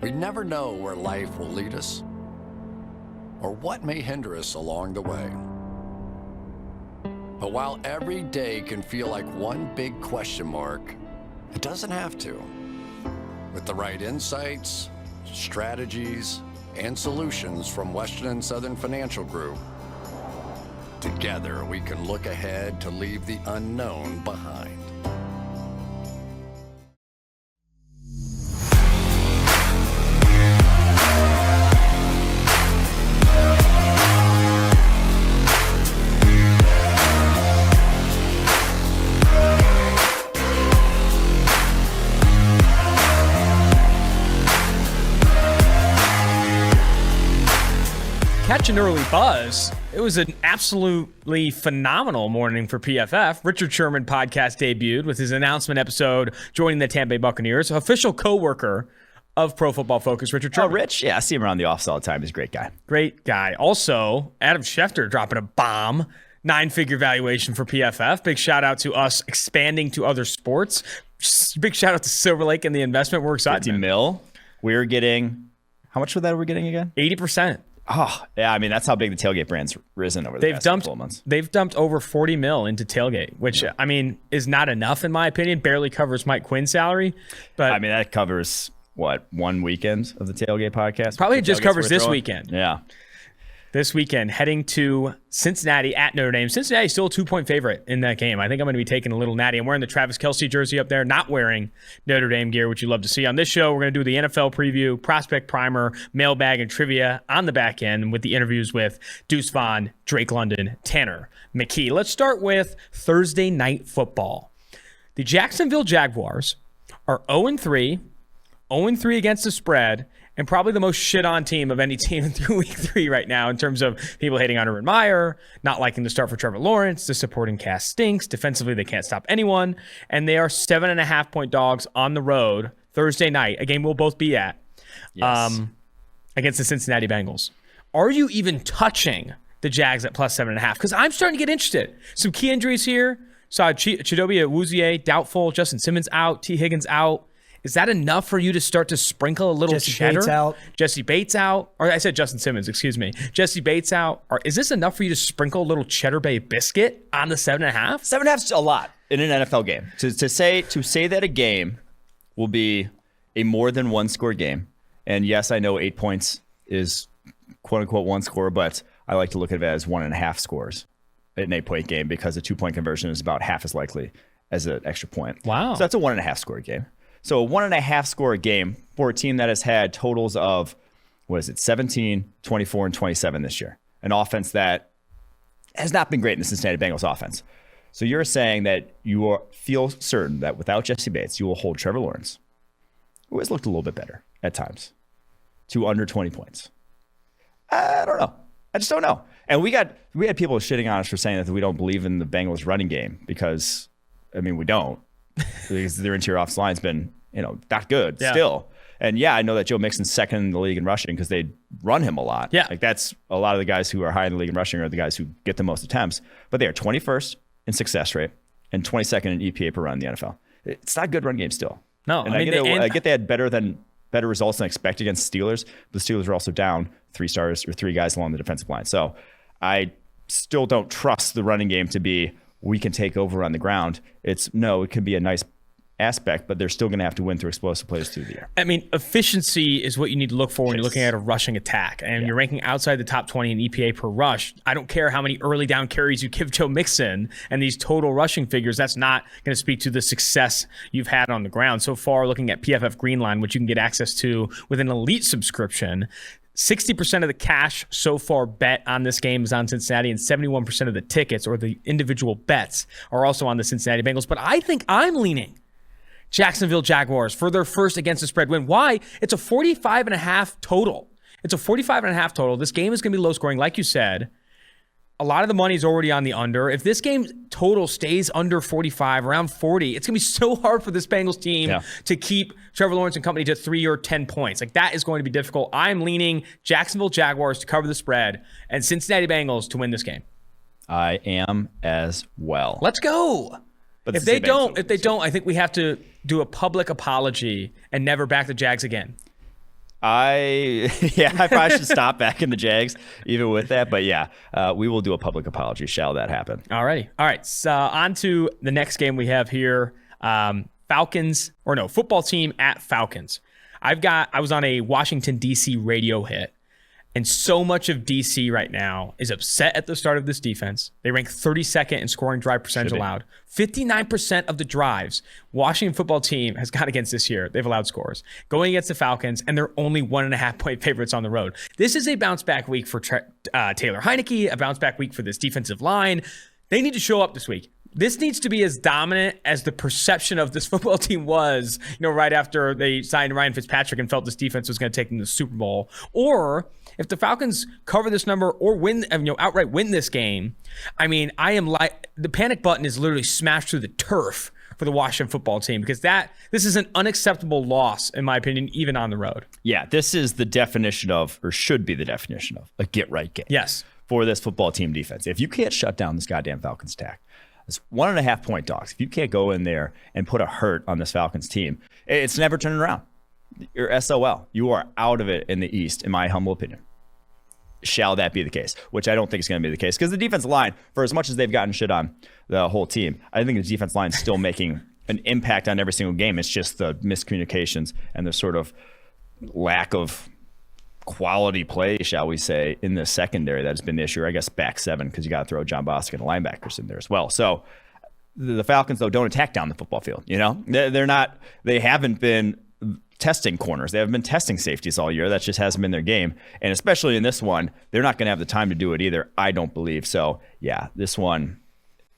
We never know where life will lead us or what may hinder us along the way. But while every day can feel like one big question mark, it doesn't have to. With the right insights, strategies, and solutions from Western and Southern Financial Group, together we can look ahead to leave the unknown behind. Catch an early buzz. It was an absolutely phenomenal morning for PFF. Richard Sherman podcast debuted with his announcement episode joining the Tampa Bay Buccaneers. Official co-worker of Pro Football Focus, Richard Sherman. Oh, Rich? Yeah, I see him around the office all the time. He's a great guy. Great guy. Also, Adam Schefter dropping a bomb. 9-figure valuation for PFF. Big shout out to us expanding to other sports. Big shout out to Silver Lake and the investment. We're excited. 50 mil. We're getting, how much for that are we getting again? 80%. Oh, yeah. I mean, that's how big the tailgate brand's risen over the past couple of months. They've dumped over 40 mil into tailgate, which, I mean, is not enough in my opinion. Barely covers Mike Quinn's salary. But I mean, that covers, what, one weekend of the tailgate podcast? Probably just covers this weekend. Yeah. This weekend, heading to Cincinnati at Notre Dame. Cincinnati's still a 2-point favorite in that game. I think I'm going to be taking a little natty. I'm wearing the Travis Kelce jersey up there, not wearing Notre Dame gear, which you love to see. On this show, we're going to do the NFL preview, prospect primer, mailbag, and trivia on the back end with the interviews with Deuce Vaughn, Drake London, Tanner McKee. Let's start with Thursday Night Football. The Jacksonville Jaguars are 0-3, 0-3 against the spread, and probably the most shit-on team of any team through week 3 right now in terms of people hating on Urban Meyer, not liking the start for Trevor Lawrence, the supporting cast stinks. Defensively, they can't stop anyone. And they are 7.5-point dogs on the road Thursday night, a game we'll both be at, against the Cincinnati Bengals. Are you even touching the Jags at plus 7.5? Because I'm starting to get interested. Some key injuries here. Saw Chidobe Awuzie doubtful, Justin Simmons out, T. Higgins out. Is that enough for you to start to sprinkle a little cheddar? Jesse Bates out. Or I said Justin Simmons, excuse me. Jesse Bates out. Or is this enough for you to sprinkle a little Cheddar Bay biscuit on the 7.5? 7.5 is a lot in an NFL game. To say that a game will be a more than one score game, and yes, I know 8 points is quote unquote one score, but I like to look at it as 1.5 scores in an 8-point game because a 2-point conversion is about half as likely as an extra point. Wow. So that's a 1.5 score game. So a 1.5 score game for a team that has had totals of, 17, 24, and 27 this year. An offense that has not been great in the Cincinnati Bengals offense. So you're saying that you feel certain that without Jesse Bates, you will hold Trevor Lawrence, who has looked a little bit better at times, to under 20 points. I don't know. I just don't know. And we had people shitting on us for saying that we don't believe in the Bengals running game because, I mean, we don't. Because their interior offensive line's been, not good still. And yeah, I know that Joe Mixon's second in the league in rushing because they run him a lot. Yeah. Like that's a lot of the guys who are high in the league in rushing are the guys who get the most attempts. But they are 21st in success rate and 22nd in EPA per run in the NFL. It's not a good run game still. No, and I get they had better results than expected against Steelers. But the Steelers were also down 3 stars or 3 guys along the defensive line. So I still don't trust the running game to be we can take over on the ground. It can be a nice aspect, but they're still going to have to win through explosive plays through the air. I mean, efficiency is what you need to look for when you're looking at a rushing attack. And you're ranking outside the top 20 in EPA per rush. I don't care how many early down carries you give Joe Mixon and these total rushing figures. That's not going to speak to the success you've had on the ground. So far, looking at PFF Greenline, which you can get access to with an elite subscription, 60% of the cash so far bet on this game is on Cincinnati, and 71% of the tickets or the individual bets are also on the Cincinnati Bengals. But I think I'm leaning Jacksonville Jaguars for their first against the spread win. Why? It's a 45.5 total. It's a 45.5 total. This game is going to be low scoring, like you said. A lot of the money is already on the under. If this game total stays under 45, around 40, it's going to be so hard for this Bengals team to keep Trevor Lawrence and company to 3 or 10 points. Like, that is going to be difficult. I'm leaning Jacksonville Jaguars to cover the spread and Cincinnati Bengals to win this game. I am as well. Let's go. But if they don't, I think we have to do a public apology and never back the Jags again. I probably should stop back in the Jags even with that. But yeah, we will do a public apology. Shall that happen? Alrighty. All right. So on to the next game we have here. Football team at Falcons. I was on a Washington, D.C. radio hit. And so much of D.C. right now is upset at the start of this defense. They rank 32nd in scoring drive percentage allowed. 59% of the drives Washington football team has got against this year, they've allowed scores. Going against the Falcons, and they're only 1.5 point favorites on the road. This is a bounce back week for Taylor Heinicke, a bounce back week for this defensive line. They need to show up this week. This needs to be as dominant as the perception of this football team was, right after they signed Ryan Fitzpatrick and felt this defense was going to take them to the Super Bowl. Or if the Falcons cover this number or win, outright win this game, the panic button is literally smashed through the turf for the Washington football team, because this is an unacceptable loss, in my opinion, even on the road. Yeah, this is the definition of, or should be the definition of, a get-right game. Yes. For this football team defense. If you can't shut down this goddamn Falcons attack, it's 1.5 point dogs. If you can't go in there and put a hurt on this Falcons team, it's never turning around. You're SOL. You are out of it in the East, in my humble opinion. Shall that be the case? Which I don't think is going to be the case, because the defensive line, for as much as they've gotten shit on the whole team, I think the defensive line is still making an impact on every single game. It's just the miscommunications and the sort of lack of quality play, shall we say, in the secondary that has been the issue. I guess back seven, because you got to throw John Bostic and the linebackers in there as well. So the Falcons, though, don't attack down the football field. They haven't been testing corners. They haven't been testing safeties all year. That just hasn't been their game. And especially in this one, they're not going to have the time to do it either, I don't believe. So yeah, this one,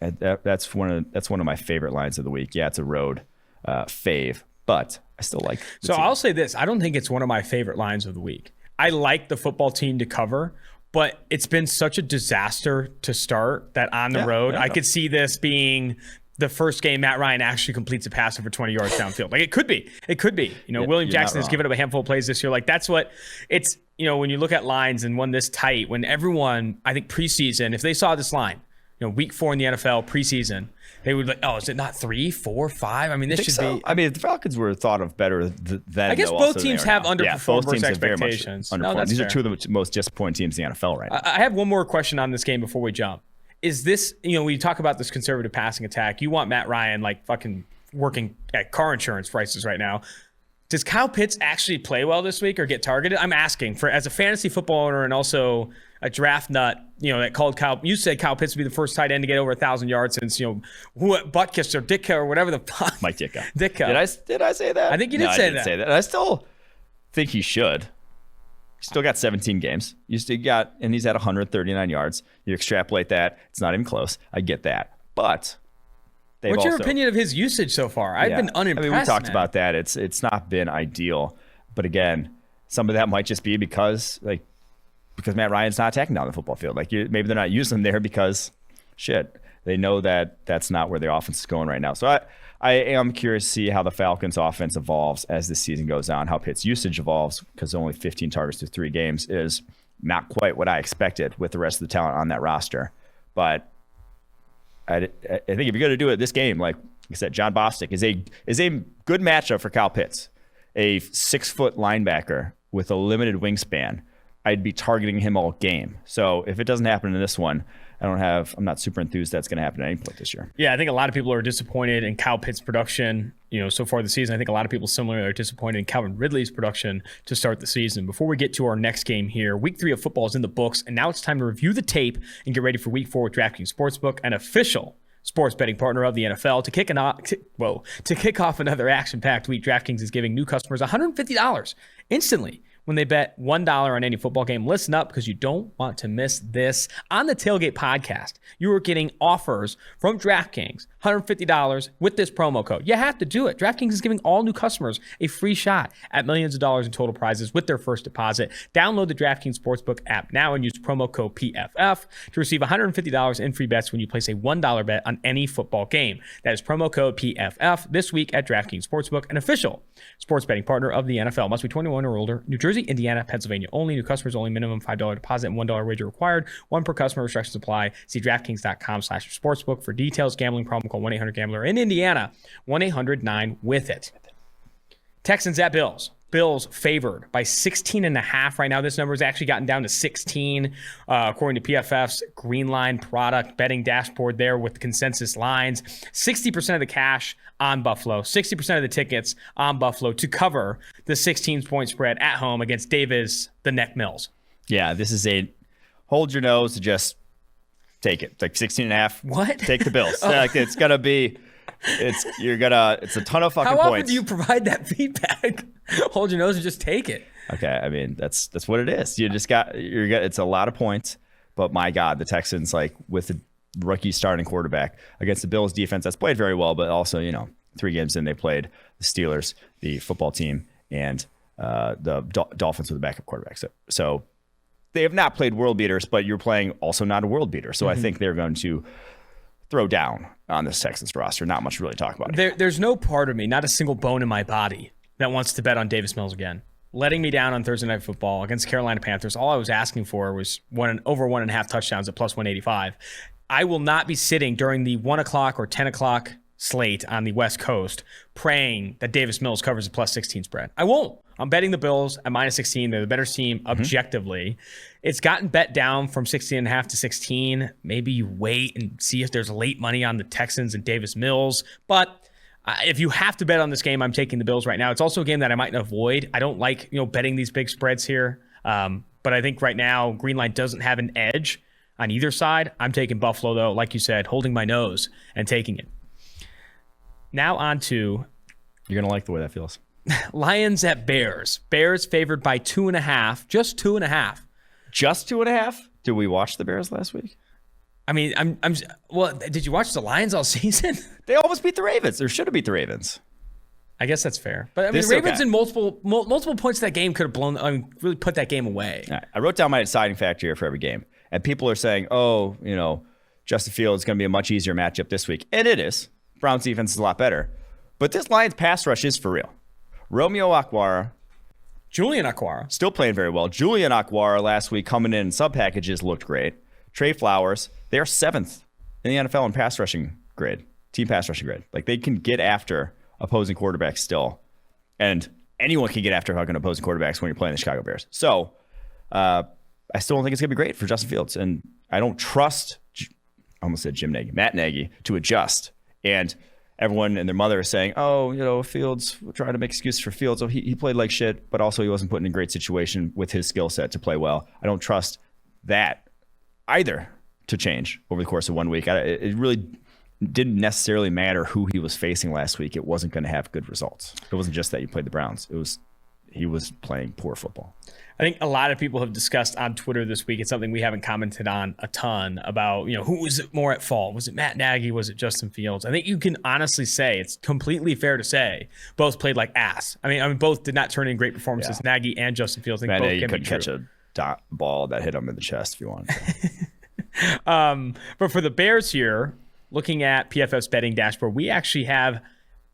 that's one of my favorite lines of the week. Yeah, it's a road fave, but I still like the team. I'll say this. I don't think it's one of my favorite lines of the week. I like the football team to cover, but it's been such a disaster to start that on the road, I could see this being the first game Matt Ryan actually completes a pass over 20 yards downfield. Like, it could be. William Jackson has given up a handful of plays this year. Like, that's what it's, when you look at lines and one this tight, when everyone, I think preseason, if they saw this line, week 4 in the NFL preseason, they would be like, oh, is it not 3, 4, 5? I mean, this should be. I mean, the Falcons were thought of better than. I guess both teams have underperformed versus expectations. No, these are two of the most disappointing teams in the NFL right now. I have one more question on this game before we jump. Is this, we talk about this conservative passing attack. You want Matt Ryan like fucking working at car insurance prices right now. Does Kyle Pitts actually play well this week or get targeted? I'm asking for, as a fantasy football owner and also a draft nut, that called Kyle. You said Kyle Pitts would be the first tight end to get over 1,000 yards since, Butkus or Ditka or whatever the fuck. Mike Ditka. Ditka. Did I say that? I think you did say that. And I still think he should. He's still got 17 games. And he's at 139 yards. You extrapolate that, it's not even close. I get that. But what's your opinion of his usage so far? I've been unimpressed. We talked about that. It's not been ideal. But again, some of that might just be because Matt Ryan's not attacking down the football field. Maybe they're not using him there because they know that that's not where their offense is going right now. So I am curious to see how the Falcons offense evolves as the season goes on, how Pitt's usage evolves, because only 15 targets through 3 games is not quite what I expected with the rest of the talent on that roster. But I think if you're going to do it this game, like I said, John Bostic is a good matchup for Kyle Pitts, a 6-foot linebacker with a limited wingspan. I'd be targeting him all game. So if it doesn't happen in this one, I'm not super enthused that's going to happen at any point this year. Yeah, I think a lot of people are disappointed in Kyle Pitts' production, so far this season. I think a lot of people similarly are disappointed in Calvin Ridley's production to start the season. Before we get to our next game here, week 3 of football is in the books, and now it's time to review the tape and get ready for week 4 with DraftKings Sportsbook, an official sports betting partner of the NFL. To kick off another action-packed week, DraftKings is giving new customers $150 instantly when they bet $1 on any football game. Listen up, because you don't want to miss this. On the Tailgate Podcast, you are getting offers from DraftKings, $150 with this promo code. You have to do it. DraftKings is giving all new customers a free shot at millions of dollars in total prizes with their first deposit. Download the DraftKings Sportsbook app now and use promo code PFF to receive $150 in free bets when you place a $1 bet on any football game. That is promo code PFF this week at DraftKings Sportsbook, an official sports betting partner of the NFL. Must be 21 or older. New Jersey, Indiana, Pennsylvania only. New customers only. Minimum $5 deposit and $1 wager required. One per customer. Restrictions apply. See DraftKings.com/sportsbook for details. Gambling problem? Call 1-800-GAMBLER. In Indiana, 1-800-9-WITH-IT. Texans at Bills. Bills favored by 16.5 right now. This number has actually gotten down to 16, according to PFF's Green Line product betting dashboard there with consensus lines. 60% of the cash on Buffalo, 60% of the tickets on Buffalo to cover the 16-point spread at home against Davis the Neck Mills. Yeah, this is a hold your nose to just take it. Like 16.5. What? Take the Bills. Like it's gonna be. It's a ton of fucking How points. often do you provide that feedback? Hold your nose and just take it. Okay, I mean that's what it is. It's a lot of points, but my God, the Texans, like with the rookie starting quarterback against the Bills defense that's played very well, but also 3 games in they played the Steelers, the football team, and the Dolphins with a backup quarterback. So they have not played world beaters, but you're playing also not a world beater. So I think they're going to throw down on this Texans roster. Not much to really talk about. There's no part of me, not a single bone in my body, that wants to bet on Davis Mills again. Letting me down on Thursday Night Football against Carolina Panthers, all I was asking for was over 1.5 touchdowns at plus 185. I will not be sitting during the 1 o'clock or 10 o'clock slate on the West Coast praying that Davis Mills covers a plus 16 spread. I won't. I'm betting the Bills at minus 16. They're the better team objectively. It's gotten bet down from 16.5 to 16. Maybe you wait and see if there's late money on the Texans and Davis Mills. But if you have to bet on this game, I'm taking the Bills right now. It's also a game that I might avoid. I don't like betting these big spreads here. But I think right now Green Line doesn't have an edge on either side. I'm taking Buffalo, though, like you said, holding my nose and taking it. Now on to... You're going to like the way that feels. Lions at Bears. Bears favored by 2.5. Just 2.5. Just 2.5? Did we watch the Bears last week? I mean, well, did you watch the Lions all season? They almost beat the Ravens. Or should have beat the Ravens. I guess that's fair. But I mean, the Ravens in multiple points of that game could have really put that game away. Right. I wrote down my deciding factor here for every game. And people are saying, Justin Fields is going to be a much easier matchup this week. And it is. Browns defense is a lot better. But this Lions pass rush is for real. Romeo Okwara. Julian Okwara. Still playing very well. Julian Okwara last week coming in sub packages looked great. Trey Flowers. They are 7th in the NFL in pass rushing grade. Team pass rushing grade. Like they can get after opposing quarterbacks still. And anyone can get after fucking opposing quarterbacks when you're playing the Chicago Bears. So I still don't think it's going to be great for Justin Fields. And I don't trust, I almost said Matt Nagy, to adjust. And everyone and their mother is saying, Fields, we're trying to make excuses for Fields. Oh, he played like shit, but also he wasn't put in a great situation with his skill set to play well. I don't trust that either to change over the course of 1 week. It really didn't necessarily matter who he was facing last week. It wasn't going to have good results. It wasn't just that you played the Browns. He was playing poor football. I think a lot of people have discussed on Twitter this week. It's something we haven't commented on a ton about, who was it more at fault? Was it Matt Nagy? Was it Justin Fields? I think you can honestly say, it's completely fair to say, both played like ass. I mean, both did not turn in great performances, yeah. Nagy and Justin Fields. I think Matt both Nagy can couldn't be true. catch a ball that hit him in the chest if you wanted to. But for the Bears here, looking at PFF's betting dashboard, we actually have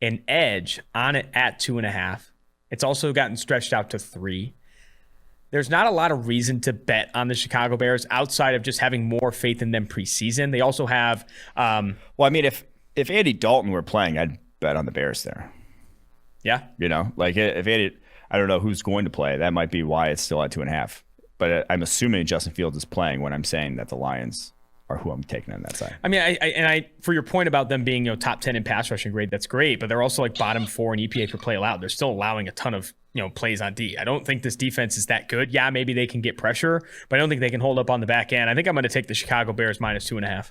an edge on it at 2.5. It's also gotten stretched out to 3. There's not a lot of reason to bet on the Chicago Bears outside of just having more faith in them preseason. They also have... well, I mean, if Andy Dalton were playing, I'd bet on the Bears there. Yeah. Like if Andy... I don't know who's going to play. That might be why it's still at 2.5. But I'm assuming Justin Fields is playing when I'm saying that the Lions are who I'm taking on that side. I mean, I for your point about them being top 10 in pass rushing grade, that's great. But they're also like bottom 4 in EPA per play allowed. They're still allowing a ton of plays on D. I don't think this defense is that good. Yeah, maybe they can get pressure, but I don't think they can hold up on the back end. I think I'm going to take the Chicago Bears minus 2.5.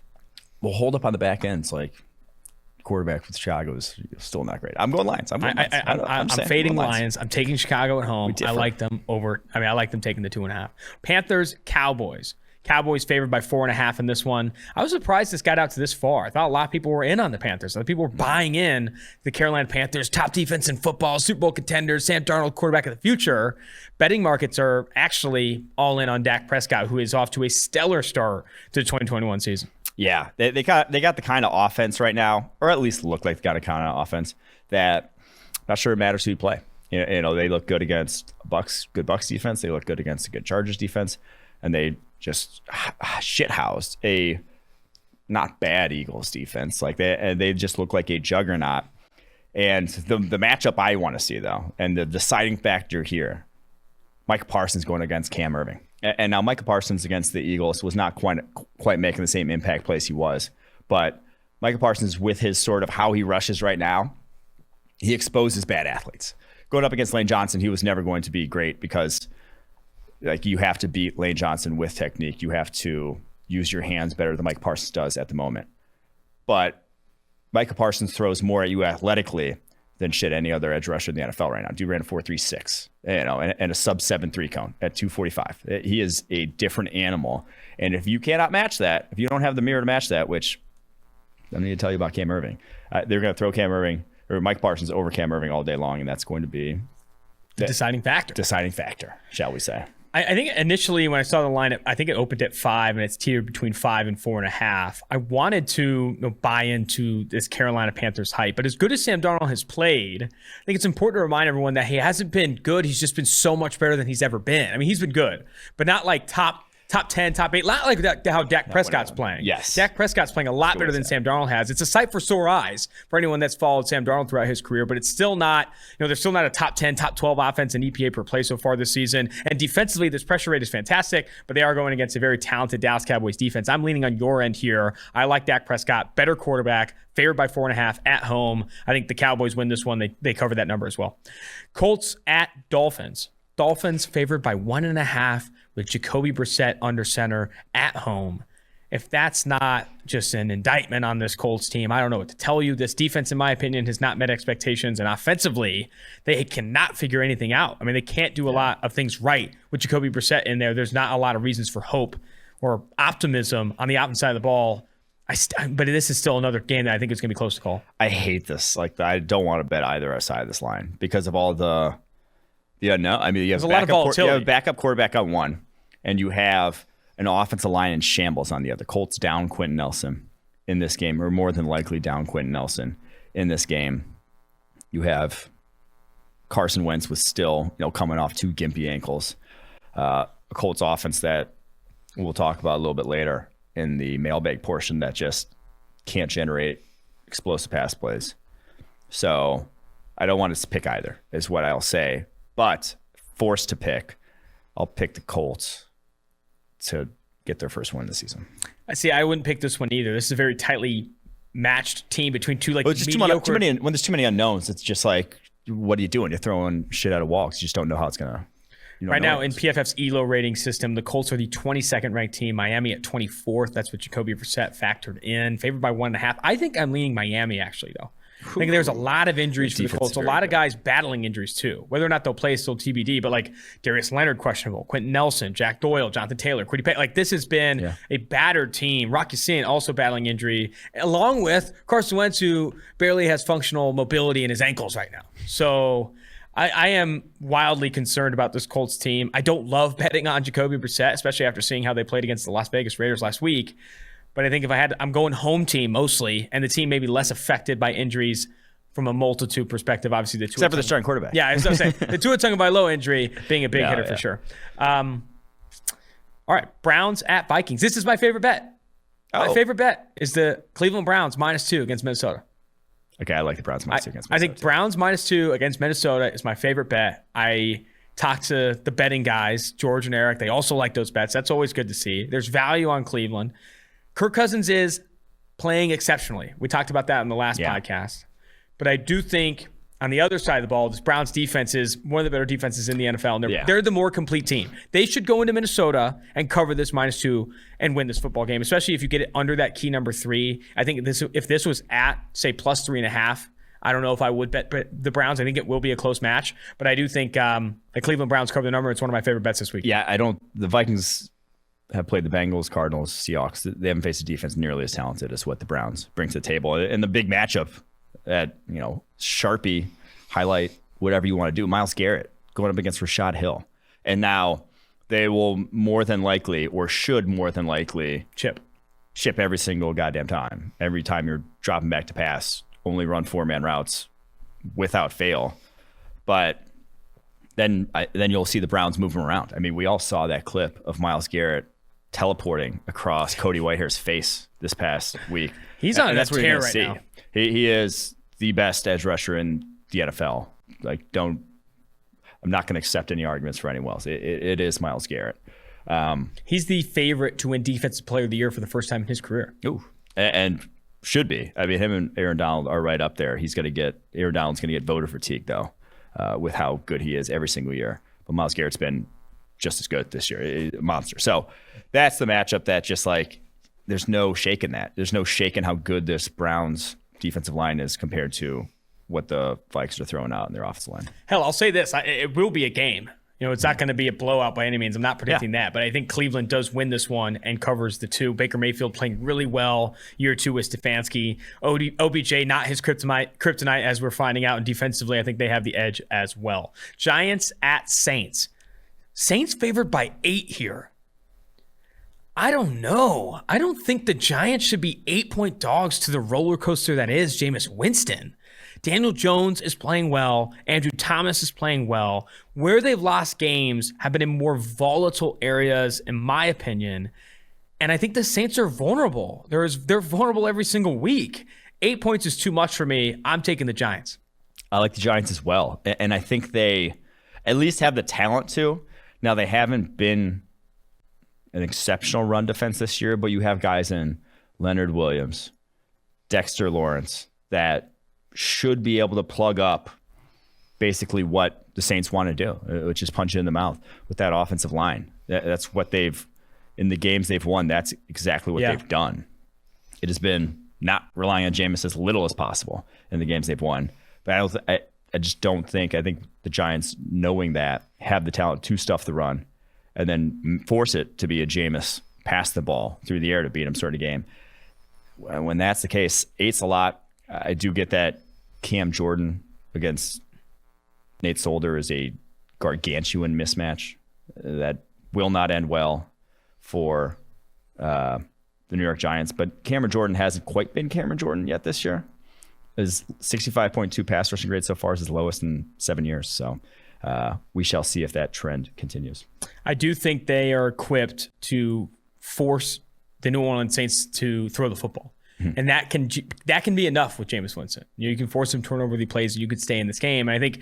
Well, hold up on the back end. It's like quarterback with Chicago is still not great. I'm going Lions. I'm fading Lions. I'm taking Chicago at home. I like them over. I like them taking the 2.5. Panthers, Cowboys. Cowboys favored by 4.5 in this one. I was surprised this got out to this far. I thought a lot of people were in on the Panthers. A lot of people were buying in the Carolina Panthers, top defense in football, Super Bowl contenders, Sam Darnold, quarterback of the future. Betting markets are actually all in on Dak Prescott, who is off to a stellar start to the 2021 season. Yeah, they got the kind of offense right now, or at least look like they got a kind of offense that not sure it matters who you play. They look good against good Bucks defense. They look good against a good Chargers defense, and they just shithoused a not bad Eagles defense. Like they just look like a juggernaut. And the matchup I want to see, though, and the deciding factor here, Micah Parsons going against Cam Erving. And now Micah Parsons against the Eagles was not quite making the same impact plays he was. But Micah Parsons, with his sort of how he rushes right now, he exposes bad athletes. Going up against Lane Johnson, he was never going to be great because like you have to beat Lane Johnson with technique. You have to use your hands better than Micah Parsons does at the moment. But Micah Parsons throws more at you athletically than any other edge rusher in the NFL right now. Dude ran a 4.36, and a sub 7.3 cone at 245. He is a different animal. And if you cannot match that, if you don't have the mirror to match that, which I need to tell you about Cam Erving, they're going to throw Cam Erving or Mike Parsons over Cam Erving all day long, and that's going to be the deciding factor, shall we say. I think initially when I saw the lineup, I think it opened at 5 and it's tiered between 5 and 4.5. I wanted to buy into this Carolina Panthers hype, but as good as Sam Darnold has played, I think it's important to remind everyone that he hasn't been good. He's just been so much better than he's ever been. I mean, he's been good, but not like top 10, top 8, not like that, how Dak Prescott's playing. Yes. Dak Prescott's playing a lot better than Sam Darnold has. It's a sight for sore eyes for anyone that's followed Sam Darnold throughout his career, but it's still not, they're still not a top 10, top 12 offense in EPA per play so far this season. And defensively, this pressure rate is fantastic, but they are going against a very talented Dallas Cowboys defense. I'm leaning on your end here. I like Dak Prescott, better quarterback, favored by 4.5 at home. I think the Cowboys win this one. They cover that number as well. Colts at Dolphins. Dolphins favored by 1.5 with Jacoby Brissett under center at home. If that's not just an indictment on this Colts team, I don't know what to tell you. This defense, in my opinion, has not met expectations, and offensively, they cannot figure anything out. I mean, they can't do a lot of things right with Jacoby Brissett in there. There's not a lot of reasons for hope or optimism on the offensive side of the ball. But this is still another game that I think is going to be close to call. I hate this. I don't want to bet either side of this line because of all the unknown. I mean, you have a lot of volatility. You have a backup quarterback on one, and you have an offensive line in shambles on the other. Colts down Quentin Nelson in this game, or more than likely down Quentin Nelson in this game. You have Carson Wentz with still, coming off 2 gimpy ankles. A Colts offense that we'll talk about a little bit later in the mailbag portion that just can't generate explosive pass plays. So I don't want us to pick either, is what I'll say. But forced to pick, I'll pick the Colts to get their first win of the season. I see. I wouldn't pick this one either. This is a very tightly matched team between two it's just mediocre. When there's too many unknowns, it's just like, what are you doing? You're throwing shit out of walks. You just don't know how it's gonna. Right now in PFF's ELO rating system, the Colts are the 22nd ranked team. Miami at 24th. That's what Jacoby Brissett factored in. Favored by 1.5. I think I'm leaning Miami actually though. I think there's a lot of injuries for the Colts. A lot of guys battling injuries too. Whether or not they'll play is still TBD. But like Darius Leonard questionable, Quentin Nelson, Jack Doyle, Jonathan Taylor, Kwity Paye. Like this has been a battered team. Rocky Sin also battling injury, along with Carson Wentz, who barely has functional mobility in his ankles right now. So I am wildly concerned about this Colts team. I don't love betting on Jacoby Brissett, especially after seeing how they played against the Las Vegas Raiders last week. But I think if I'm going home team mostly, and the team may be less affected by injuries from a multitude perspective. Obviously, except for the starting quarterback. Yeah, I was going to say the Tua Tagovailoa injury being a big hitter for sure. All right, Browns at Vikings. This is my favorite bet. My favorite bet is the Cleveland Browns -2 against Minnesota. Okay, I like the Browns -2 against Minnesota. I think Browns -2 against Minnesota is my favorite bet. I talked to the betting guys, George and Eric. They also like those bets. That's always good to see. There's value on Cleveland. Kirk Cousins is playing exceptionally. We talked about that in the last podcast. But I do think on the other side of the ball, this Browns defense is one of the better defenses in the NFL, and they're the more complete team. They should go into Minnesota and cover this -2 and win this football game, especially if you get it under that key number 3. I think if this was at, say, +3.5, I don't know if I would bet the Browns. I think it will be a close match. But I do think the Cleveland Browns cover the number. It's one of my favorite bets this week. Yeah, the Vikings have played the Bengals, Cardinals, Seahawks. They haven't faced a defense nearly as talented as what the Browns bring to the table. And the big matchup at, Sharpie, highlight, whatever you want to do, Myles Garrett going up against Rashad Hill. And now they will more than likely, or should more than likely, chip every single goddamn time. Every time you're dropping back to pass, only run 4-man routes without fail. But then you'll see the Browns moving around. I mean, we all saw that clip of Myles Garrett teleporting across Cody Whitehair's face this past week. He's on a tear right now. He is the best edge rusher in the NFL. Like, I'm not going to accept any arguments for anyone else. It is Myles Garrett. He's the favorite to win Defensive Player of the Year for the first time in his career. Ooh, and should be. I mean, him and Aaron Donald are right up there. Aaron Donald's going to get voter fatigue, though, with how good he is every single year. But Myles Garrett's been just as good this year, a monster. So that's the matchup that just like, there's no shaking that. There's no shaking how good this Browns defensive line is compared to what the Vikings are throwing out in their offensive line. Hell, I'll say this. It will be a game. It's not going to be a blowout by any means. I'm not predicting that, but I think Cleveland does win this one and covers the 2. Baker Mayfield playing really well. Year 2 with Stefanski. OBJ, not his kryptonite, as we're finding out. And defensively, I think they have the edge as well. Giants at Saints. Saints favored by 8 here. I don't know. I don't think the Giants should be 8-point dogs to the roller coaster that is Jameis Winston. Daniel Jones is playing well. Andrew Thomas is playing well. Where they've lost games have been in more volatile areas, in my opinion. And I think the Saints are vulnerable. They're vulnerable every single week. 8 points is too much for me. I'm taking the Giants. I like the Giants as well. And I think they at least have the talent to. Now, they haven't been an exceptional run defense this year, but you have guys in Leonard Williams, Dexter Lawrence, that should be able to plug up basically what the Saints want to do, which is punch it in the mouth with that offensive line. That's what in the games they've won, that's exactly what they've done. It has been not relying on Jameis as little as possible in the games they've won. But I just don't think, I think the Giants, knowing that, have the talent to stuff the run and then force it to be a Jameis pass the ball through the air to beat him sort of game. When that's the case, 8's a lot. I do get that Cam Jordan against Nate Solder is a gargantuan mismatch that will not end well for the New York Giants. But Cameron Jordan hasn't quite been Cameron Jordan yet this year. His 65.2 pass rushing grade so far is his lowest in 7 years. So we shall see if that trend continues. I do think they are equipped to force the New Orleans Saints to throw the football. And that can be enough with Jameis Winston. You can force him to turn over the plays and you could stay in this game. And I think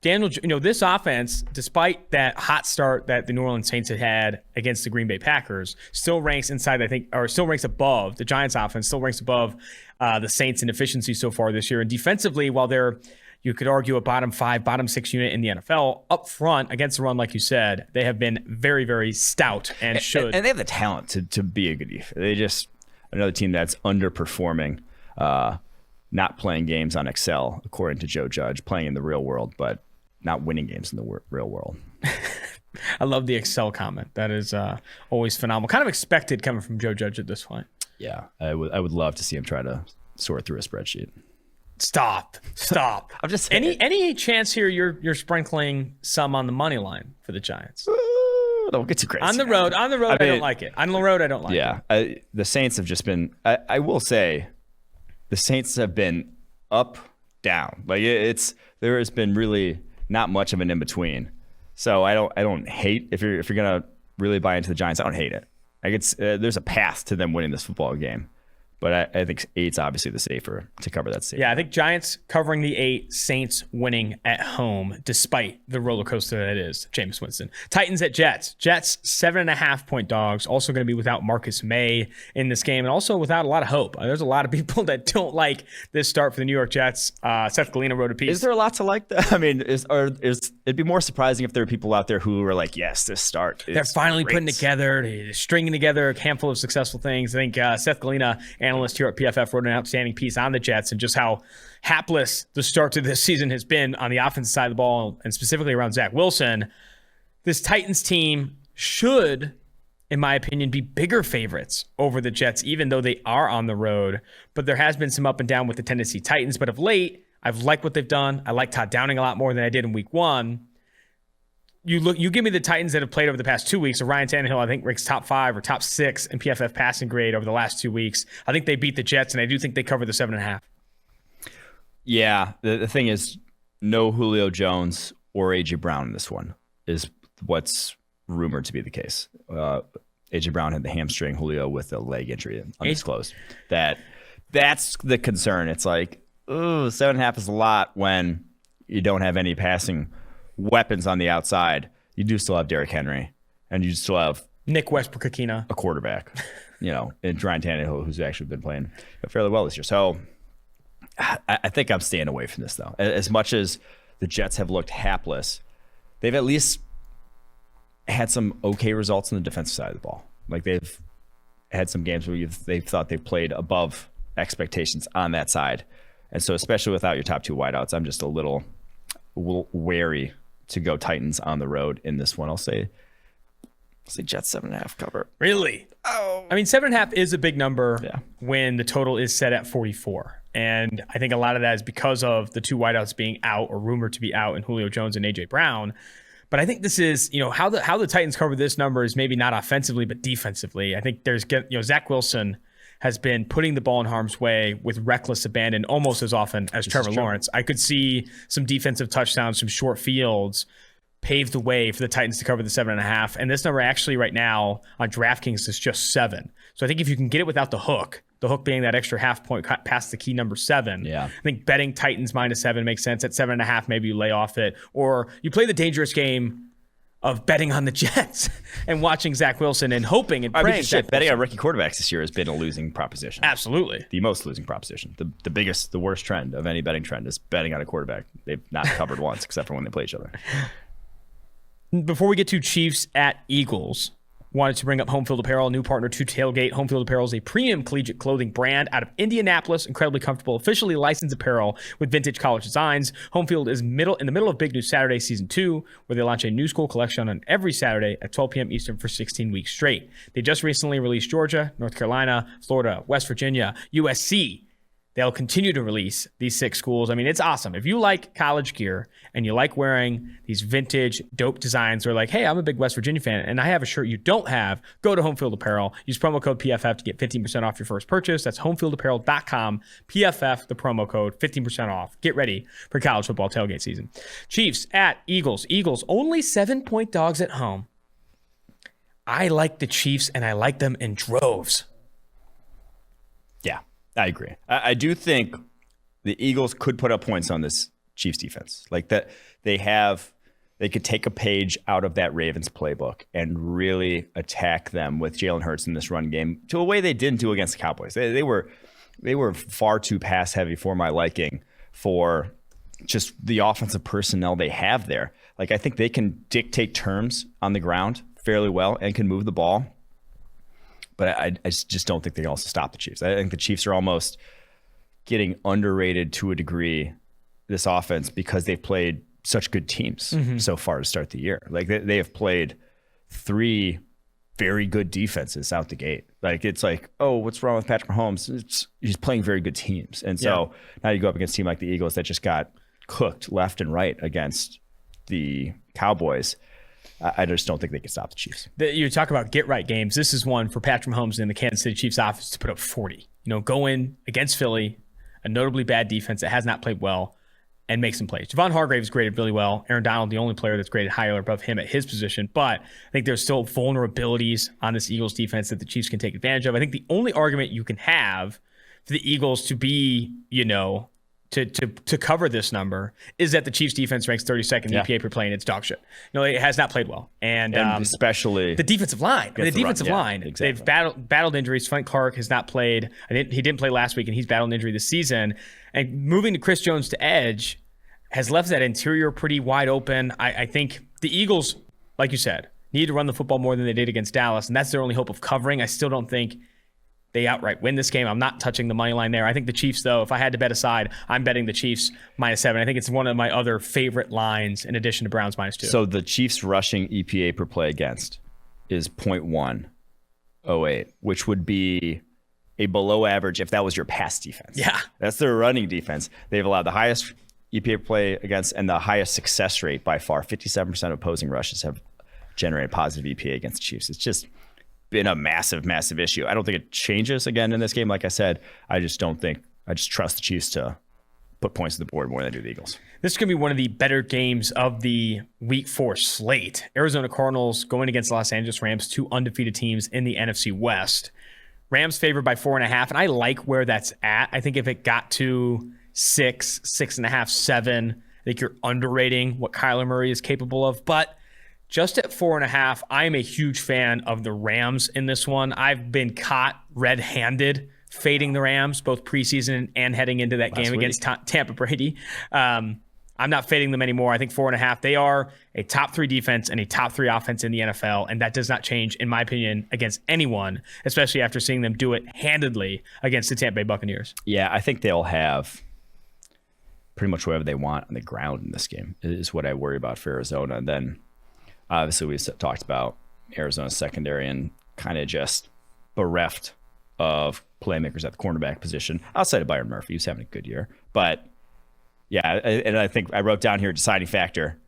this offense, despite that hot start that the New Orleans Saints had against the Green Bay Packers, still ranks above the Giants offense, still ranks above the Saints in efficiency so far this year. And defensively, while they're, you could argue, a bottom 5, bottom 6 unit in the NFL, up front against the run, like you said, they have been very, very stout and should. And they have the talent to be a good defense. They just, another team that's underperforming, not playing games on Excel, according to Joe Judge, playing in the real world, but not winning games in the real world. I love the Excel comment. That is always phenomenal. Kind of expected coming from Joe Judge at this point. Yeah, I would love to see him try to sort through a spreadsheet. Stop. I'm just saying. Any chance here you're sprinkling some on the money line for the Giants? Don't get too crazy. On the road, I don't like it. On the road, I don't like it. Yeah, the Saints have just been. I will say, the Saints have been up, down. Like there has been really not much of an in between. So I don't hate if you're gonna really buy into the Giants. I don't hate it. There's a path to them winning this football game. But I think 8's obviously the safer to cover that safe. Yeah, I think Giants covering the 8, Saints winning at home, despite the roller coaster that is Jameis Winston. Titans at Jets. Jets 7.5-point dogs. Also going to be without Marcus May in this game, and also without a lot of hope. There's a lot of people that don't like this start for the New York Jets. Seth Galina wrote a piece. Is there a lot to like? I mean, it'd be more surprising if there are people out there who are like, yes, this start is They're finally great. putting together, they're stringing together a handful of successful things. I think Seth Galina, analyst here at PFF, wrote an outstanding piece on the Jets and just how hapless the start to this season has been on the offensive side of the ball, and specifically around Zach Wilson. This Titans team should, in my opinion, be bigger favorites over the Jets, even though they are on the road. But there has been some up and down with the Tennessee Titans. But of late, I've liked what they've done. I like Todd Downing a lot more than I did in week 1. You give me the Titans that have played over the past 2 weeks. So Ryan Tannehill, I think, ranks top 5 or top 6 in PFF passing grade over the last 2 weeks. I think they beat the Jets, and I do think they cover the 7.5. Yeah, the thing is, no Julio Jones or A.J. Brown in this one is what's rumored to be the case. A.J. Brown had the hamstring, Julio with a leg injury, undisclosed. That's the concern. It's like, ooh, 7.5 is a lot when you don't have any passing weapons on the outside. You do still have Derrick Henry, and you still have Nick Westbrook-Akina, a quarterback, and Ryan Tannehill, who's actually been playing fairly well this year. So I think I'm staying away from this, though. As much as the Jets have looked hapless, they've at least had some okay results on the defensive side of the ball. Like, they've had some games where they've thought they've played above expectations on that side. And so, especially without your top two wideouts, I'm just a little wary to go Titans on the road in this one. I'll say Jets 7.5 cover. Really? Oh. I mean, 7.5 is a big number when the total is set at 44. And I think a lot of that is because of the two wideouts being out or rumored to be out in Julio Jones and A.J. Brown. But I think this is, how the Titans cover this number is maybe not offensively, but defensively. I think there's, Zach Wilson has been putting the ball in harm's way with reckless abandon almost as often as Trevor Lawrence. I could see some defensive touchdowns, some short fields pave the way for the Titans to cover the 7.5. And this number actually right now on DraftKings is just 7. So I think if you can get it without the hook being that extra half point past the key number 7. Yeah. I think betting Titans -7 makes sense. At 7.5, maybe you lay off it. Or you play the dangerous game of betting on the Jets and watching Zach Wilson and hoping and praying. Betting on rookie quarterbacks this year has been a losing proposition. Absolutely. The most losing proposition. The worst trend of any betting trend is betting on a quarterback. They've not covered once except for when they play each other. Before we get to Chiefs at Eagles, wanted to bring up Home Field Apparel, new partner to Tailgate. Home Field Apparel is a premium collegiate clothing brand out of Indianapolis. Incredibly comfortable, officially licensed apparel with vintage college designs. Home Field is in the middle of Big News Saturday Season 2, where they launch a new school collection on every Saturday at 12 p.m. Eastern for 16 weeks straight. They just recently released Georgia, North Carolina, Florida, West Virginia, USC. They'll continue to release these 6 schools. I mean, it's awesome. If you like college gear and you like wearing these vintage, dope designs, or like, hey, I'm a big West Virginia fan and I have a shirt you don't have, go to Home Field Apparel. Use promo code PFF to get 15% off your first purchase. That's homefieldapparel.com. PFF, the promo code, 15% off. Get ready for college football tailgate season. Chiefs at Eagles. Eagles only 7-point dogs at home. I like the Chiefs and I like them in droves. Yeah. I agree. I do think the Eagles could put up points on this Chiefs defense. Like that, they could take a page out of that Ravens playbook and really attack them with Jalen Hurts in this run game to a way they didn't do against the Cowboys. They were far too pass heavy for my liking for just the offensive personnel they have there. Like, I think they can dictate terms on the ground fairly well and can move the ball. But I just don't think they can also stop the Chiefs. I think the Chiefs are almost getting underrated to a degree, this offense, because they've played such good teams so far to start the year. Like, they have played 3 very good defenses out the gate. Like, it's like, oh, what's wrong with Patrick Mahomes? He's playing very good teams. And so now you go up against a team like the Eagles that just got cooked left and right against the Cowboys. I just don't think they can stop the Chiefs. You talk about get-right games. This is one for Patrick Mahomes and the Kansas City Chiefs offense to put up 40. Go in against Philly, a notably bad defense that has not played well, and make some plays. Javon Hargrave's graded really well. Aaron Donald, the only player that's graded higher or above him at his position. But I think there's still vulnerabilities on this Eagles defense that the Chiefs can take advantage of. I think the only argument you can have for the Eagles to be, to cover this number is that the Chiefs defense ranks 32nd in EPA per play and it's dog shit. It has not played well. And especially the defensive line. The defensive line. Exactly. They've battled injuries. Frank Clark has not played. He didn't play last week, and he's battled injury this season. And moving to Chris Jones to edge has left that interior pretty wide open. I think the Eagles, like you said, need to run the football more than they did against Dallas, and that's their only hope of covering. I still don't think they outright win this game. I'm not touching the money line there. I think the Chiefs, though, if I had to bet aside, I'm betting the Chiefs -7. I think it's one of my other favorite lines in addition to Browns -2. So the Chiefs rushing EPA per play against is 0.108, which would be a below average if that was your pass defense. Yeah. That's their running defense. They've allowed the highest EPA per play against and the highest success rate by far. 57% of opposing rushes have generated positive EPA against the Chiefs. It's just been a massive, massive issue. I don't think it changes again in this game. Like I said, I just trust the Chiefs to put points on the board more than I do the Eagles. This is going to be one of the better games of the Week 4 slate. Arizona Cardinals going against Los Angeles Rams, 2 undefeated teams in the NFC West. Rams favored by 4.5, and I like where that's at. I think if it got to 6, 6.5, 7. I think you're underrating what Kyler Murray is capable of. But just at 4.5, I am a huge fan of the Rams in this one. I've been caught red-handed fading the Rams, both preseason and heading into that game against Tampa Brady. I'm not fading them anymore. I think 4.5, they are a top 3 defense and a top 3 offense in the NFL, and that does not change, in my opinion, against anyone, especially after seeing them do it handedly against the Tampa Bay Buccaneers. Yeah, I think they'll have pretty much whatever they want on the ground in this game is what I worry about for Arizona. And then, obviously, we talked about Arizona's secondary and kind of just bereft of playmakers at the cornerback position, outside of Byron Murphy, who's having a good year. But yeah, and I think I wrote down here deciding factor.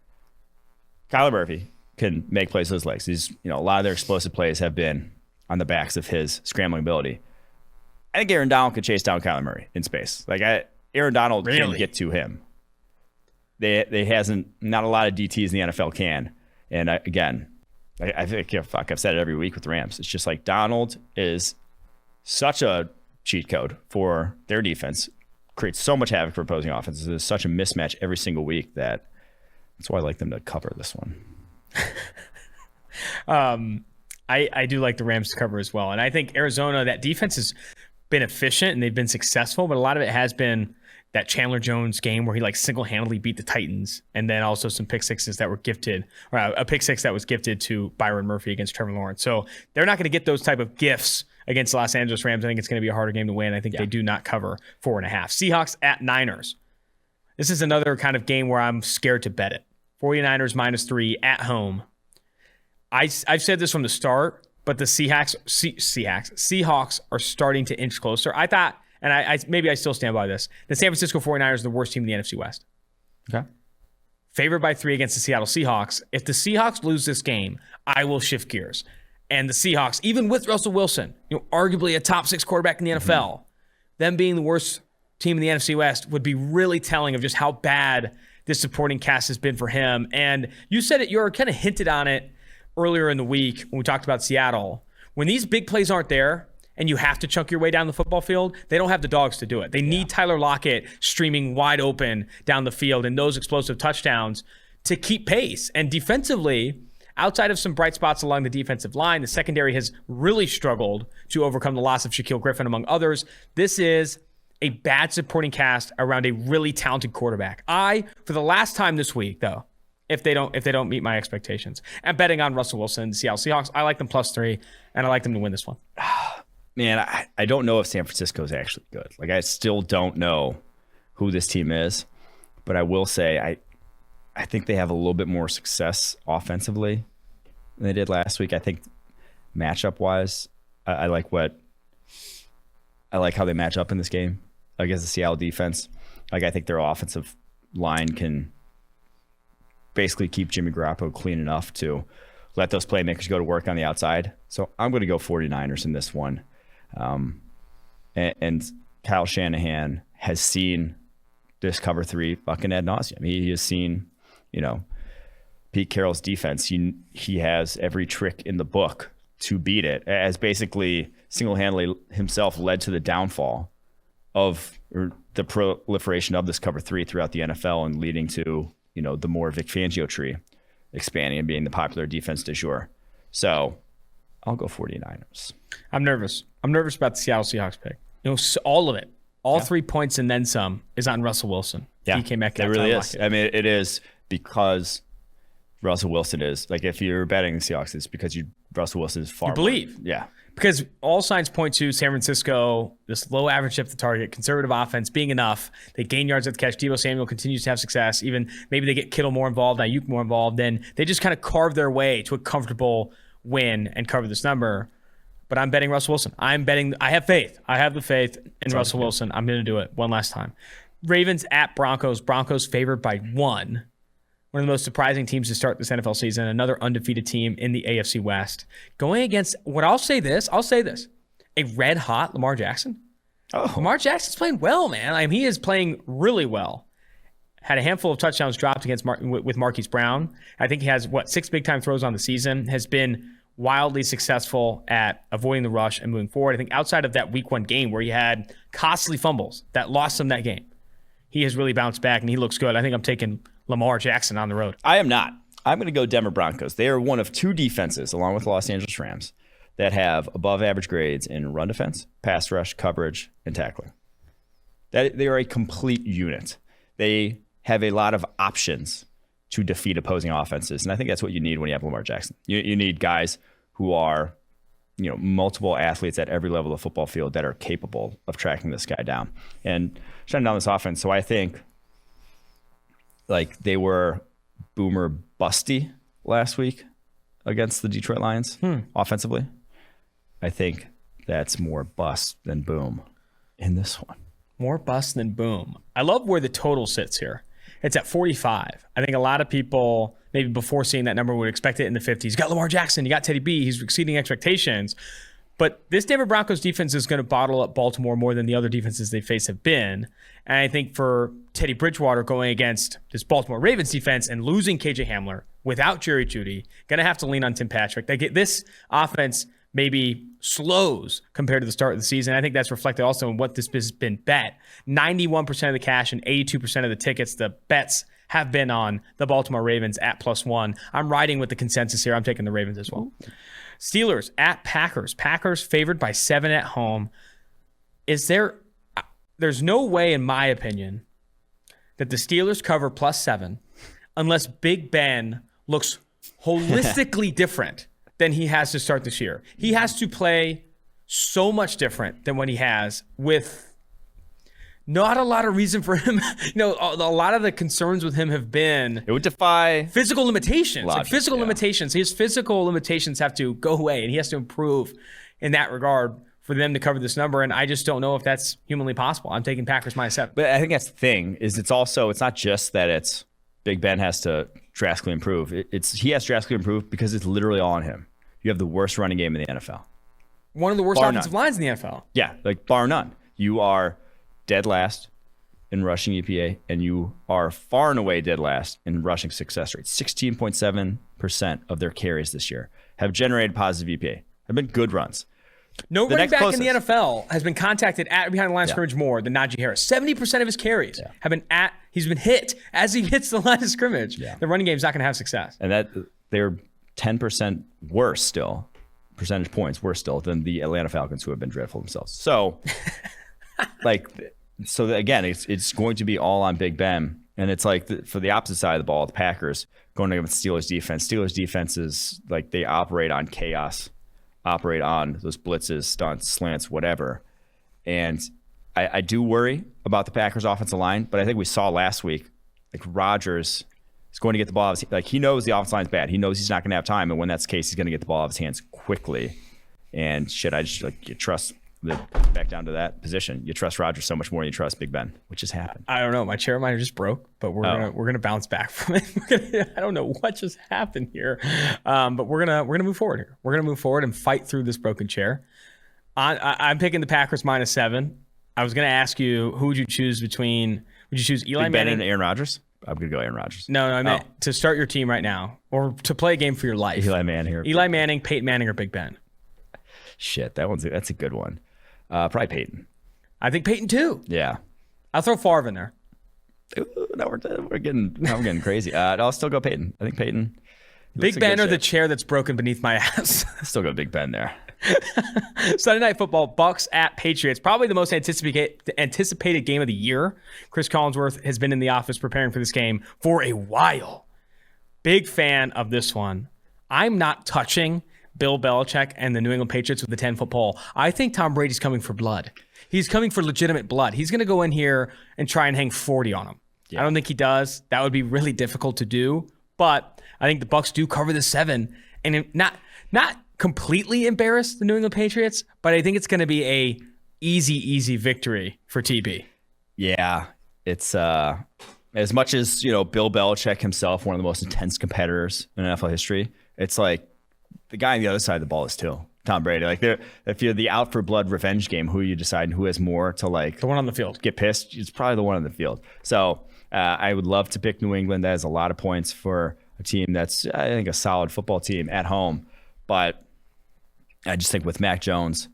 Kyler Murphy can make plays with his legs. A lot of their explosive plays have been on the backs of his scrambling ability. I think Aaron Donald could chase down Kyler Murray in space. Aaron Donald can get to him. They hasn't, not a lot of DTs in the NFL can. And I think I've said it every week with the Rams. It's just like Donald is such a cheat code for their defense. Creates so much havoc for opposing offenses. There's such a mismatch every single week that's why I like them to cover this one. I do like the Rams to cover as well. And I think Arizona, that defense has been efficient and they've been successful, but a lot of it has been that Chandler Jones game where he single-handedly beat the Titans, and then also some pick sixes that were gifted, or a pick six that was gifted to Byron Murphy against Trevor Lawrence. So they're not going to get those type of gifts against the Los Angeles Rams. I think it's going to be a harder game to win. I think they do not cover 4.5. Seahawks at Niners. This is another kind of game where I'm scared to bet it. 49ers -3 at home. I've said this from the start, but the Seahawks are starting to inch closer. I thought, and I maybe I still stand by this, the San Francisco 49ers are the worst team in the NFC West. Okay. Favored by 3 against the Seattle Seahawks. If the Seahawks lose this game, I will shift gears. And the Seahawks, even with Russell Wilson, arguably a top 6 quarterback in the NFL, them being the worst team in the NFC West would be really telling of just how bad this supporting cast has been for him. And you said it, you were kind of hinted on it earlier in the week when we talked about Seattle. When these big plays aren't there and you have to chunk your way down the football field, they don't have the dogs to do it. They need Tyler Lockett streaming wide open down the field and those explosive touchdowns to keep pace. And defensively, outside of some bright spots along the defensive line, the secondary has really struggled to overcome the loss of Shaquille Griffin, among others. This is a bad supporting cast around a really talented quarterback. For the last time this week, though, if they don't meet my expectations, I'm betting on Russell Wilson, the Seattle Seahawks. I like them +3, and I like them to win this one. Man, I don't know if San Francisco is actually good. I still don't know who this team is, but I will say I think they have a little bit more success offensively than they did last week. I think matchup-wise, I like how they match up in this game against the Seattle defense. I think their offensive line can basically keep Jimmy Garoppolo clean enough to let those playmakers go to work on the outside. So I'm going to go 49ers in this one. And Kyle Shanahan has seen this cover 3 fucking ad nauseum. He has seen, Pete Carroll's defense. He has every trick in the book to beat it, as basically single-handedly himself led to the downfall of the proliferation of this cover 3 throughout the NFL and leading to, the more Vic Fangio tree expanding and being the popular defense du jour. So I'll go 49ers. I'm nervous. About the Seattle Seahawks pick. All of it. All 3 points and then some is on Russell Wilson. Yeah, DK Metcalf, it really is. I mean, it is because Russell Wilson is, if you're betting the Seahawks, it's because Russell Wilson is far. You believe. Yeah. Because all signs point to San Francisco, this low average depth to target, conservative offense being enough. They gain yards at the catch. Deebo Samuel continues to have success. Even maybe they get Kittle more involved, Ayuk more involved. Then they just kind of carve their way to a comfortable win and cover this number. But I'm betting Russell Wilson. I have faith. I have the faith in Russell Wilson. I'm going to do it one last time. Ravens at Broncos. Broncos favored by 1. One of the most surprising teams to start this NFL season. Another undefeated team in the AFC West. Going against, I'll say this, a red-hot Lamar Jackson. Oh. Lamar Jackson's playing well, man. He is playing really well. Had a handful of touchdowns dropped against with Marquise Brown. I think he has, 6 big-time throws on the season. Has been wildly successful at avoiding the rush and moving forward. I think outside of that week 1 game where he had costly fumbles that lost him that game, he has really bounced back and he looks good. I think I'm taking Lamar Jackson on the road. I am not. I'm going to go Denver Broncos. They are one of two defenses, along with the Los Angeles Rams, that have above average grades in run defense, pass rush, coverage, and tackling. They are a complete unit. They have a lot of options to defeat opposing offenses, and I think that's what you need when you have Lamar Jackson. You need guys who are, multiple athletes at every level of the football field that are capable of tracking this guy down and shutting down this offense. So I think they were boomer busty last week against the Detroit Lions offensively. I think that's more bust than boom in this one. More bust than boom. I love where the total sits here. It's at 45. I think a lot of people, maybe before seeing that number, would expect it in the 50s. You got Lamar Jackson, you got Teddy B, he's exceeding expectations. But this Denver Broncos defense is going to bottle up Baltimore more than the other defenses they face have been. And I think for Teddy Bridgewater going against this Baltimore Ravens defense and losing KJ Hamler without Jerry Jeudy, going to have to lean on Tim Patrick. This offense maybe slows compared to the start of the season. I think that's reflected also in what this has been bet. 91% of the cash and 82% of the tickets, the bets have been on the Baltimore Ravens at +1. I'm riding with the consensus here. I'm taking the Ravens as well. Steelers at Packers. Packers favored by 7 at home. There's no way, in my opinion, that the Steelers cover +7 unless Big Ben looks holistically different than he has to start this year. He has to play so much different than what he has, with not a lot of reason for him. A lot of the concerns with him have been it would defy physical limitations. Logic, limitations. His physical limitations have to go away, and he has to improve in that regard for them to cover this number. And I just don't know if that's humanly possible. I'm taking Packers -7. But I think that's the thing, is it's not just that it's Big Ben has to drastically improve. He has to drastically improve because it's literally all on him. You have the worst running game in the NFL. One of the worst offensive lines in the NFL. Yeah, bar none. You are dead last in rushing EPA, and you are far and away dead last in rushing success rate. 16.7% of their carries this year have generated positive EPA. Have been good runs. No running back in the NFL has been contacted at or behind the line of scrimmage more than Najee Harris. 70% of his carries have been he's been hit as he hits the line of scrimmage. Yeah. The running game's not going to have success. And that they're 10% worse still, percentage points worse still than the Atlanta Falcons, who have been dreadful themselves. So, again, it's going to be all on Big Ben. And it's for the opposite side of the ball, the Packers going against Steelers defense. Steelers defense is they operate on chaos, operate on those blitzes, stunts, slants, whatever. And I do worry about the Packers offensive line, but I think we saw last week, Rodgers is going to get the ball out of his, he knows the offensive line's bad. He knows he's not going to have time, and when that's the case, he's going to get the ball out of his hands quickly. And you trust back down to that position. You trust Rodgers so much more than you trust Big Ben, which has happened. I don't know. My chair miner just broke, but we're gonna bounce back from it. I don't know what just happened here, but we're gonna move forward here. We're gonna move forward and fight through this broken chair. I'm picking the Packers -7. I was gonna ask you, who would you choose between? Would you choose Eli Big Manning Ben and Aaron Rodgers? I'm gonna go Aaron Rodgers. No, I meant to start your team right now, or to play a game for your life. Eli Manning, Peyton Manning, or Big Ben. Shit, that's a good one. Probably Peyton. I think Peyton too. Yeah, I'll throw Favre in there. Ooh, now we're getting crazy. I'll still go Peyton. I think Peyton. Big Ben or the chair that's broken beneath my ass. Still go Big Ben there. Sunday Night Football, Bucks at Patriots. Probably the most anticipated game of the year. Chris Collinsworth has been in the office preparing for this game for a while. Big fan of this one. I'm not touching Bill Belichick and the New England Patriots with the 10-foot pole. I think Tom Brady's coming for blood. He's coming for legitimate blood. He's going to go in here and try and hang 40 on him. Yeah. I don't think he does. That would be really difficult to do. But I think the Bucks do cover the 7 and not completely embarrass the New England Patriots, but I think it's going to be a easy victory for TB. Yeah, it's as much as Bill Belichick himself, one of the most intense competitors in NFL history. It's the guy on the other side of the ball is too Tom Brady. If you're the out for blood revenge game, who you decide who has more to the one on the field get pissed, it's probably the one on the field. So I would love to pick New England. That has a lot of points for a team that's, I think, a solid football team at home. But I just think with Mac Jones,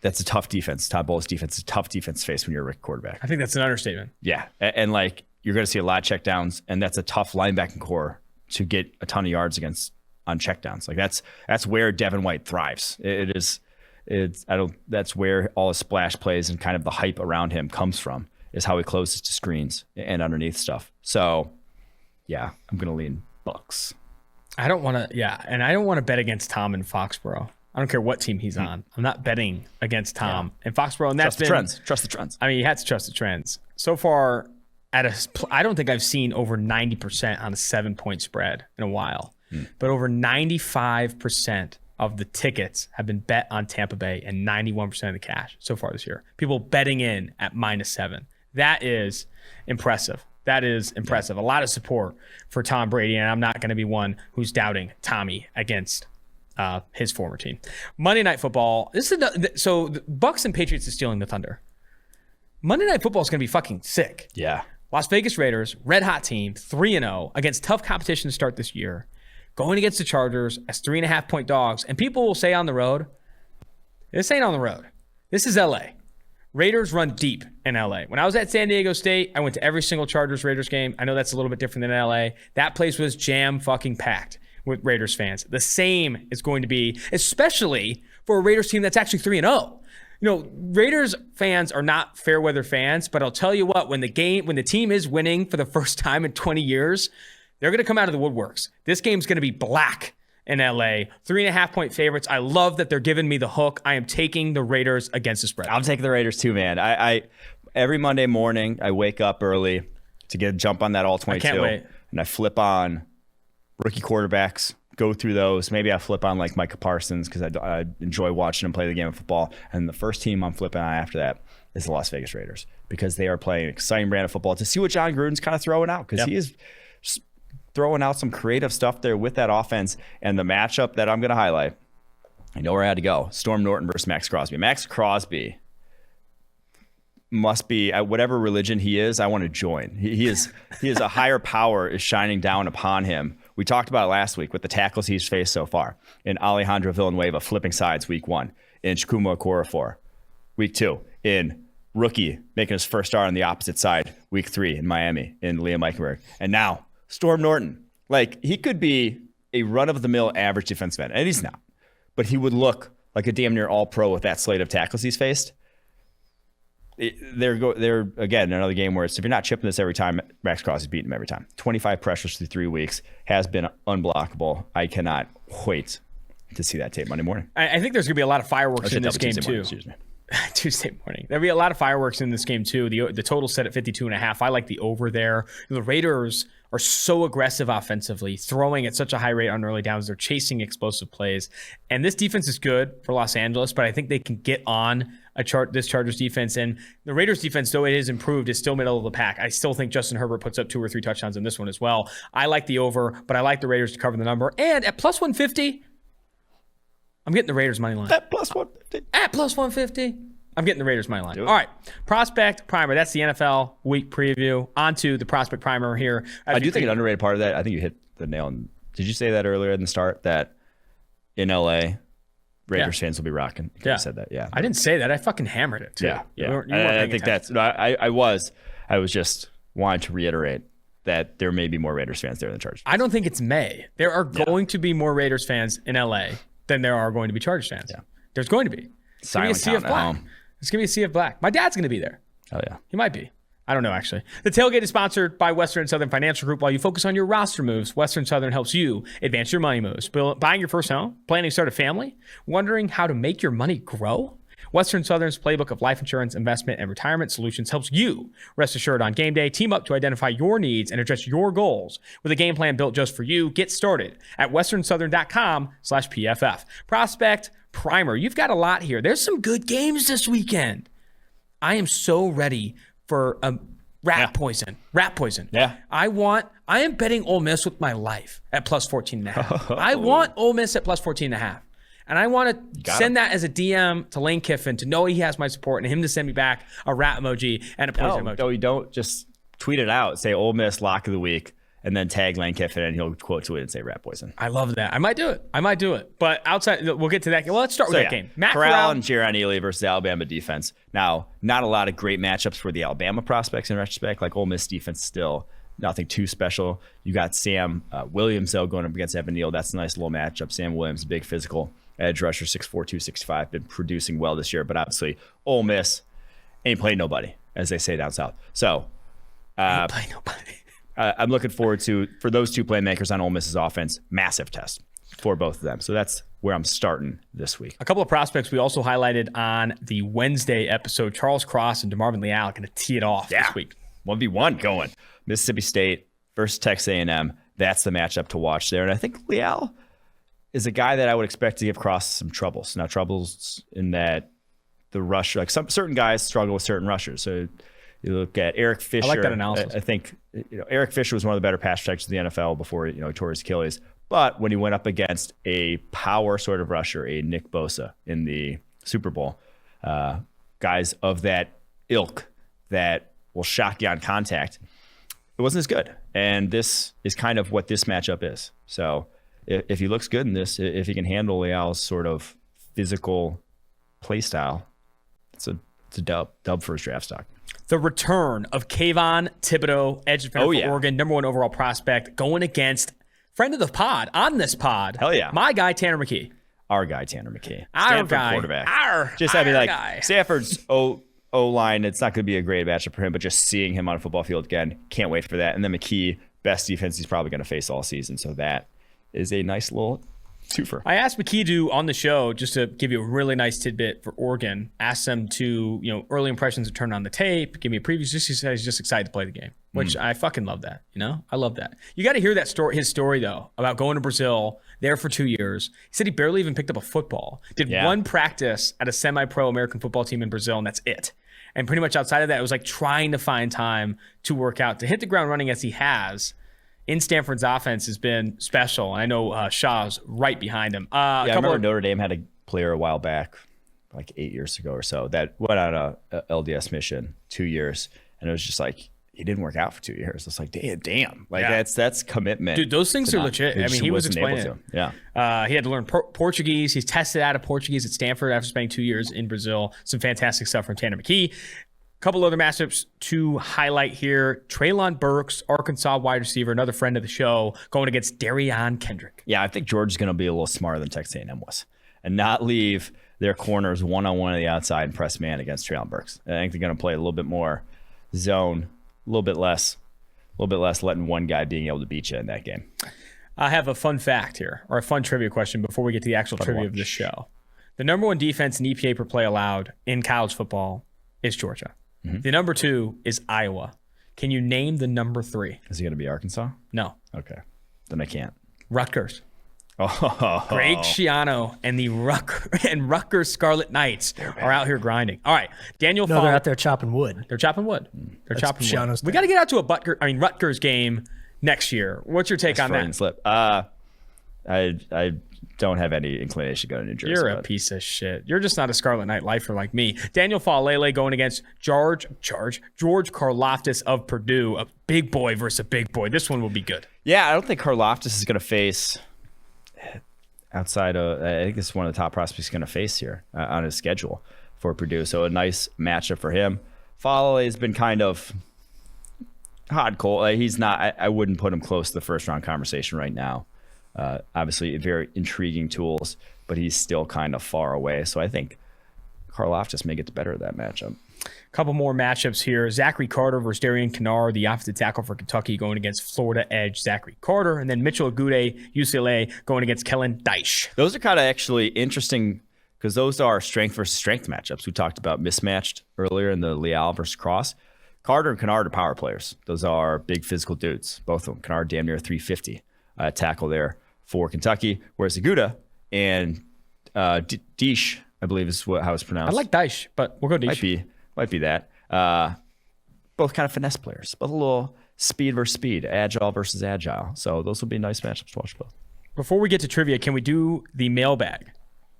that's a tough defense. Todd Bowles' defense is a tough defense to face when you're a rookie quarterback. I think that's an understatement. Yeah. And like, you're going to see a lot of checkdowns, and that's a tough linebacking core to get a ton of yards against on checkdowns. Like that's where Devin White thrives. That's where all his splash plays and kind of the hype around him comes from, is how he closes to screens and underneath stuff. So yeah, I'm going to lean Bucks. I don't want to bet against Tom in Foxborough. I don't care what team he's on. I'm not betting against Tom in Foxborough. And that's Trust the trends. I mean, you had to trust the trends. So far, I don't think I've seen over 90% on a 7-point spread in a while. But over 95% of the tickets have been bet on Tampa Bay and 91% of the cash so far this year. People betting in at -7. That is impressive. A lot of support for Tom Brady, and I'm not going to be one who's doubting Tommy against his former team. Monday Night Football. So the Bucks and Patriots is stealing the thunder. Monday Night Football is going to be fucking sick. Yeah. Las Vegas Raiders, red hot team, 3-0 against tough competition to start this year, going against the Chargers as 3.5-point dogs. And people will say on the road, this ain't on the road. This is LA. Raiders run deep in LA. When I was at San Diego State, I went to every single Chargers-Raiders game. I know that's a little bit different than LA. That place was jam fucking packed with Raiders fans. The same is going to be, especially for a Raiders team that's actually 3-0. You know, Raiders fans are not fair weather fans, but I'll tell you what, when the team is winning for the first time in 20 years, they're going to come out of the woodworks. This game's going to be black in LA. 3.5-point favorites. I love that they're giving me the hook. I am taking the Raiders against the spread. I'm taking the Raiders too, man. I every Monday morning, I wake up early to get a jump on that all 22. I can't wait. And I flip on rookie quarterbacks, go through those. Maybe I flip on like Micah Parsons because I enjoy watching him play the game of football. And the first team I'm flipping on after that is the Las Vegas Raiders, because they are playing an exciting brand of football to see what John Gruden's kind of throwing out, because he is just throwing out some creative stuff there with that offense. And the matchup that I'm going to highlight, I know where I had to go. Storm Norton versus Max Crosby. Max Crosby must be, at whatever religion he is, I want to join. He is a higher power is shining down upon him. We talked about it last week with the tackles he's faced so far. In Alejandro Villanueva flipping sides week 1. In Chukwuma Okorafor week 2. In rookie making his first start on the opposite side week 3 in Miami in Liam Eichenberg. And now Storm Norton. Like, he could be a run-of-the-mill average defensive end, and he's not. But he would look like a damn near all-pro with that slate of tackles he's faced. They're again, another game where if you're not chipping this every time, Max Crosby's beating him every time. 25 pressures through 3 weeks, has been unblockable. I cannot wait to see that tape Monday morning. I think there's going to be a lot of fireworks in this game, too. Tuesday morning. There'll be a lot of fireworks in this game, too. The total set at 52.5. I like the over there. The Raiders are so aggressive offensively, throwing at such a high rate on early downs. They're chasing explosive plays. And this defense is good for Los Angeles, but I think they can get on this Chargers defense. And the Raiders defense, though it is improved, is still middle of the pack. I still think Justin Herbert puts up 2 or 3 touchdowns in this one as well. I like the over, but I like the Raiders to cover the number. And at plus 150, I'm getting the Raiders money line. At plus 150. At plus 150. I'm getting the Raiders money line. All right. Prospect Primer. That's the NFL week preview. On to the Prospect Primer here. I do think an underrated part of that, I think you hit the nail on. Did you say that earlier in the start, that in LA, Raiders fans will be rocking? You said that. Yeah. I didn't say that. I fucking hammered it, too. Yeah. You weren't I think that's, no, I was just wanting to reiterate that there may be more Raiders fans there than Chargers. I don't think it's May. There are going to be more Raiders fans in LA than there are going to be Chargers fans. Yeah. There's going to be. It's going to be a sea of black. It's going to be a sea of black. My dad's going to be there. Oh, yeah. He might be. I don't know, actually. The Tailgate is sponsored by Western and Southern Financial Group. While you focus on your roster moves, Western Southern helps you advance your money moves. Buying your first home, planning to start a family, wondering how to make your money grow? Western Southern's playbook of life insurance, investment, and retirement solutions helps you rest assured on game day. Team up to identify your needs and address your goals with a game plan built just for you. Get started at westernsouthern.com/PFF. Prospect Primer. You've got a lot here. There's some good games this weekend. I am so ready for rat poison. Rat poison. Yeah. I am betting Ole Miss with my life at plus 14.5. I want Ole Miss at plus 14.5. And I want to send that as a DM to Lane Kiffin to know he has my support and him to send me back a rat emoji and a poison emoji. No, you don't just tweet it out. Say Ole Miss lock of the week and then tag Lane Kiffin, and he'll quote to it and say rat poison. I love that. I might do it. But outside, we'll get to that. Well, let's start with that game. Matt Corral and Jaron Ely versus the Alabama defense. Now, not a lot of great matchups for the Alabama prospects in retrospect. Like Ole Miss defense still nothing too special. You got Sam Williams, though, going up against Evan Neal. That's a nice little matchup. Sam Williams, big physical edge rusher, 6'4", 265, been producing well this year. But obviously, Ole Miss ain't playing nobody, as they say down south. So, ain't playing nobody. I'm looking forward to, for those two playmakers on Ole Miss's offense, massive test for both of them. So that's where I'm starting this week. A couple of prospects we also highlighted on the Wednesday episode. Charles Cross and DeMarvin Leal going to tee it off this week. 1v1 going. Mississippi State versus Texas A&M. That's the matchup to watch there. And I think Leal is a guy that I would expect to give Cross some troubles. Now, troubles in that the rush, like some certain guys struggle with certain rushers. So you look at Eric Fisher. I like that analysis. I think Eric Fisher was one of the better pass protectors in the NFL before he tore his Achilles. But when he went up against a power sort of rusher, a Nick Bosa in the Super Bowl, guys of that ilk that will shock you on contact, it wasn't as good. And this is kind of what this matchup is. So if he looks good in this, if he can handle Leal's sort of physical play style, it's a dub for his draft stock. The return of Kayvon Thibodeau, edge defender for Oregon, number 1 overall prospect, going against friend of the pod, on this pod. Hell yeah. My guy, Tanner McKee. Our guy, Tanner McKee. Stanford guy. Quarterback. Guy. Stanford's O-line, it's not going to be a great matchup for him, but just seeing him on a football field again, can't wait for that. And then McKee, best defense he's probably going to face all season. So that is a nice little twofer. I asked McKee on the show, just to give you a really nice tidbit for Oregon, asked them to, early impressions of turn on the tape, give me a preview. He said he's just excited to play the game, which I fucking love that. I love that. You got to hear that story, his story though, about going to Brazil, there for 2 years. He said he barely even picked up a football, did one practice at a semi-pro American football team in Brazil, and that's it. And pretty much outside of that, it was like trying to find time to work out. To hit the ground running as he has in Stanford's offense has been special. And I know Shaw's right behind him. I remember Notre Dame had a player a while back, like 8 years ago or so, that went on a LDS mission 2 years. And it was just like, he didn't work out for 2 years. It's like, damn. Like that's commitment. Dude, those things are legit. I mean, he was explaining it. Yeah. He had to learn Portuguese. He's tested out of Portuguese at Stanford after spending 2 years in Brazil. Some fantastic stuff from Tanner McKee. A couple other matchups to highlight here. Treylon Burks, Arkansas wide receiver, another friend of the show, going against Darion Kendrick. Yeah, I think Georgia's going to be a little smarter than Texas A&M was and not leave their corners one-on-one on the outside and press man against Treylon Burks. I think they're going to play a little bit more zone, a little bit less letting one guy being able to beat you in that game. I have a fun fact here, or a fun trivia question before we get to the actual trivia of this show. The number 1 defense in EPA per play allowed in college football is Georgia. Mm-hmm. The number 2 is Iowa. Can you name the number 3? Is it going to be Arkansas? No. Okay. Then I can't. Rutgers. Oh. Greg Schiano and the Rutgers Scarlet Knights are out here grinding. All right, Daniel. No, they're out there chopping wood. They're chopping wood. That's chopping Schiano's wood. We got to get out to a Rutgers game next year. What's your take on that? Slip. I don't have any inclination to go to New Jersey. You're a piece of shit. You're just not a Scarlet Knight lifer like me. Daniel Falele going against George Karlaftis of Purdue, a big boy versus a big boy. This one will be good. Yeah, I don't think Karlaftis is going to face outside of. I think this is one of the top prospects he's going to face here on his schedule for Purdue. So a nice matchup for him. Falele has been kind of hot cold. He's not. I wouldn't put him close to the first round conversation right now. Obviously, very intriguing tools, but he's still kind of far away. So I think Karlaftis may get the better of that matchup. A couple more matchups here. Zachary Carter versus Darian Kennard, the offensive tackle for Kentucky, going against Florida edge Zachary Carter. And then Mitchell Agude, UCLA, going against Kellen Dyche. Those are kind of actually interesting because those are strength versus strength matchups. We talked about mismatched earlier in the Leal versus Cross. Carter and Kennard are power players. Those are big physical dudes, both of them. Kennard damn near 350 tackle there for Kentucky, whereas Aguda and Dyche, I believe is how it's pronounced. I like Dyche, but we'll go Dyche. Might be that. Both kind of finesse players, both a little speed versus speed, agile versus agile. So those will be nice matchups to watch both. Before we get to trivia, can we do the mailbag?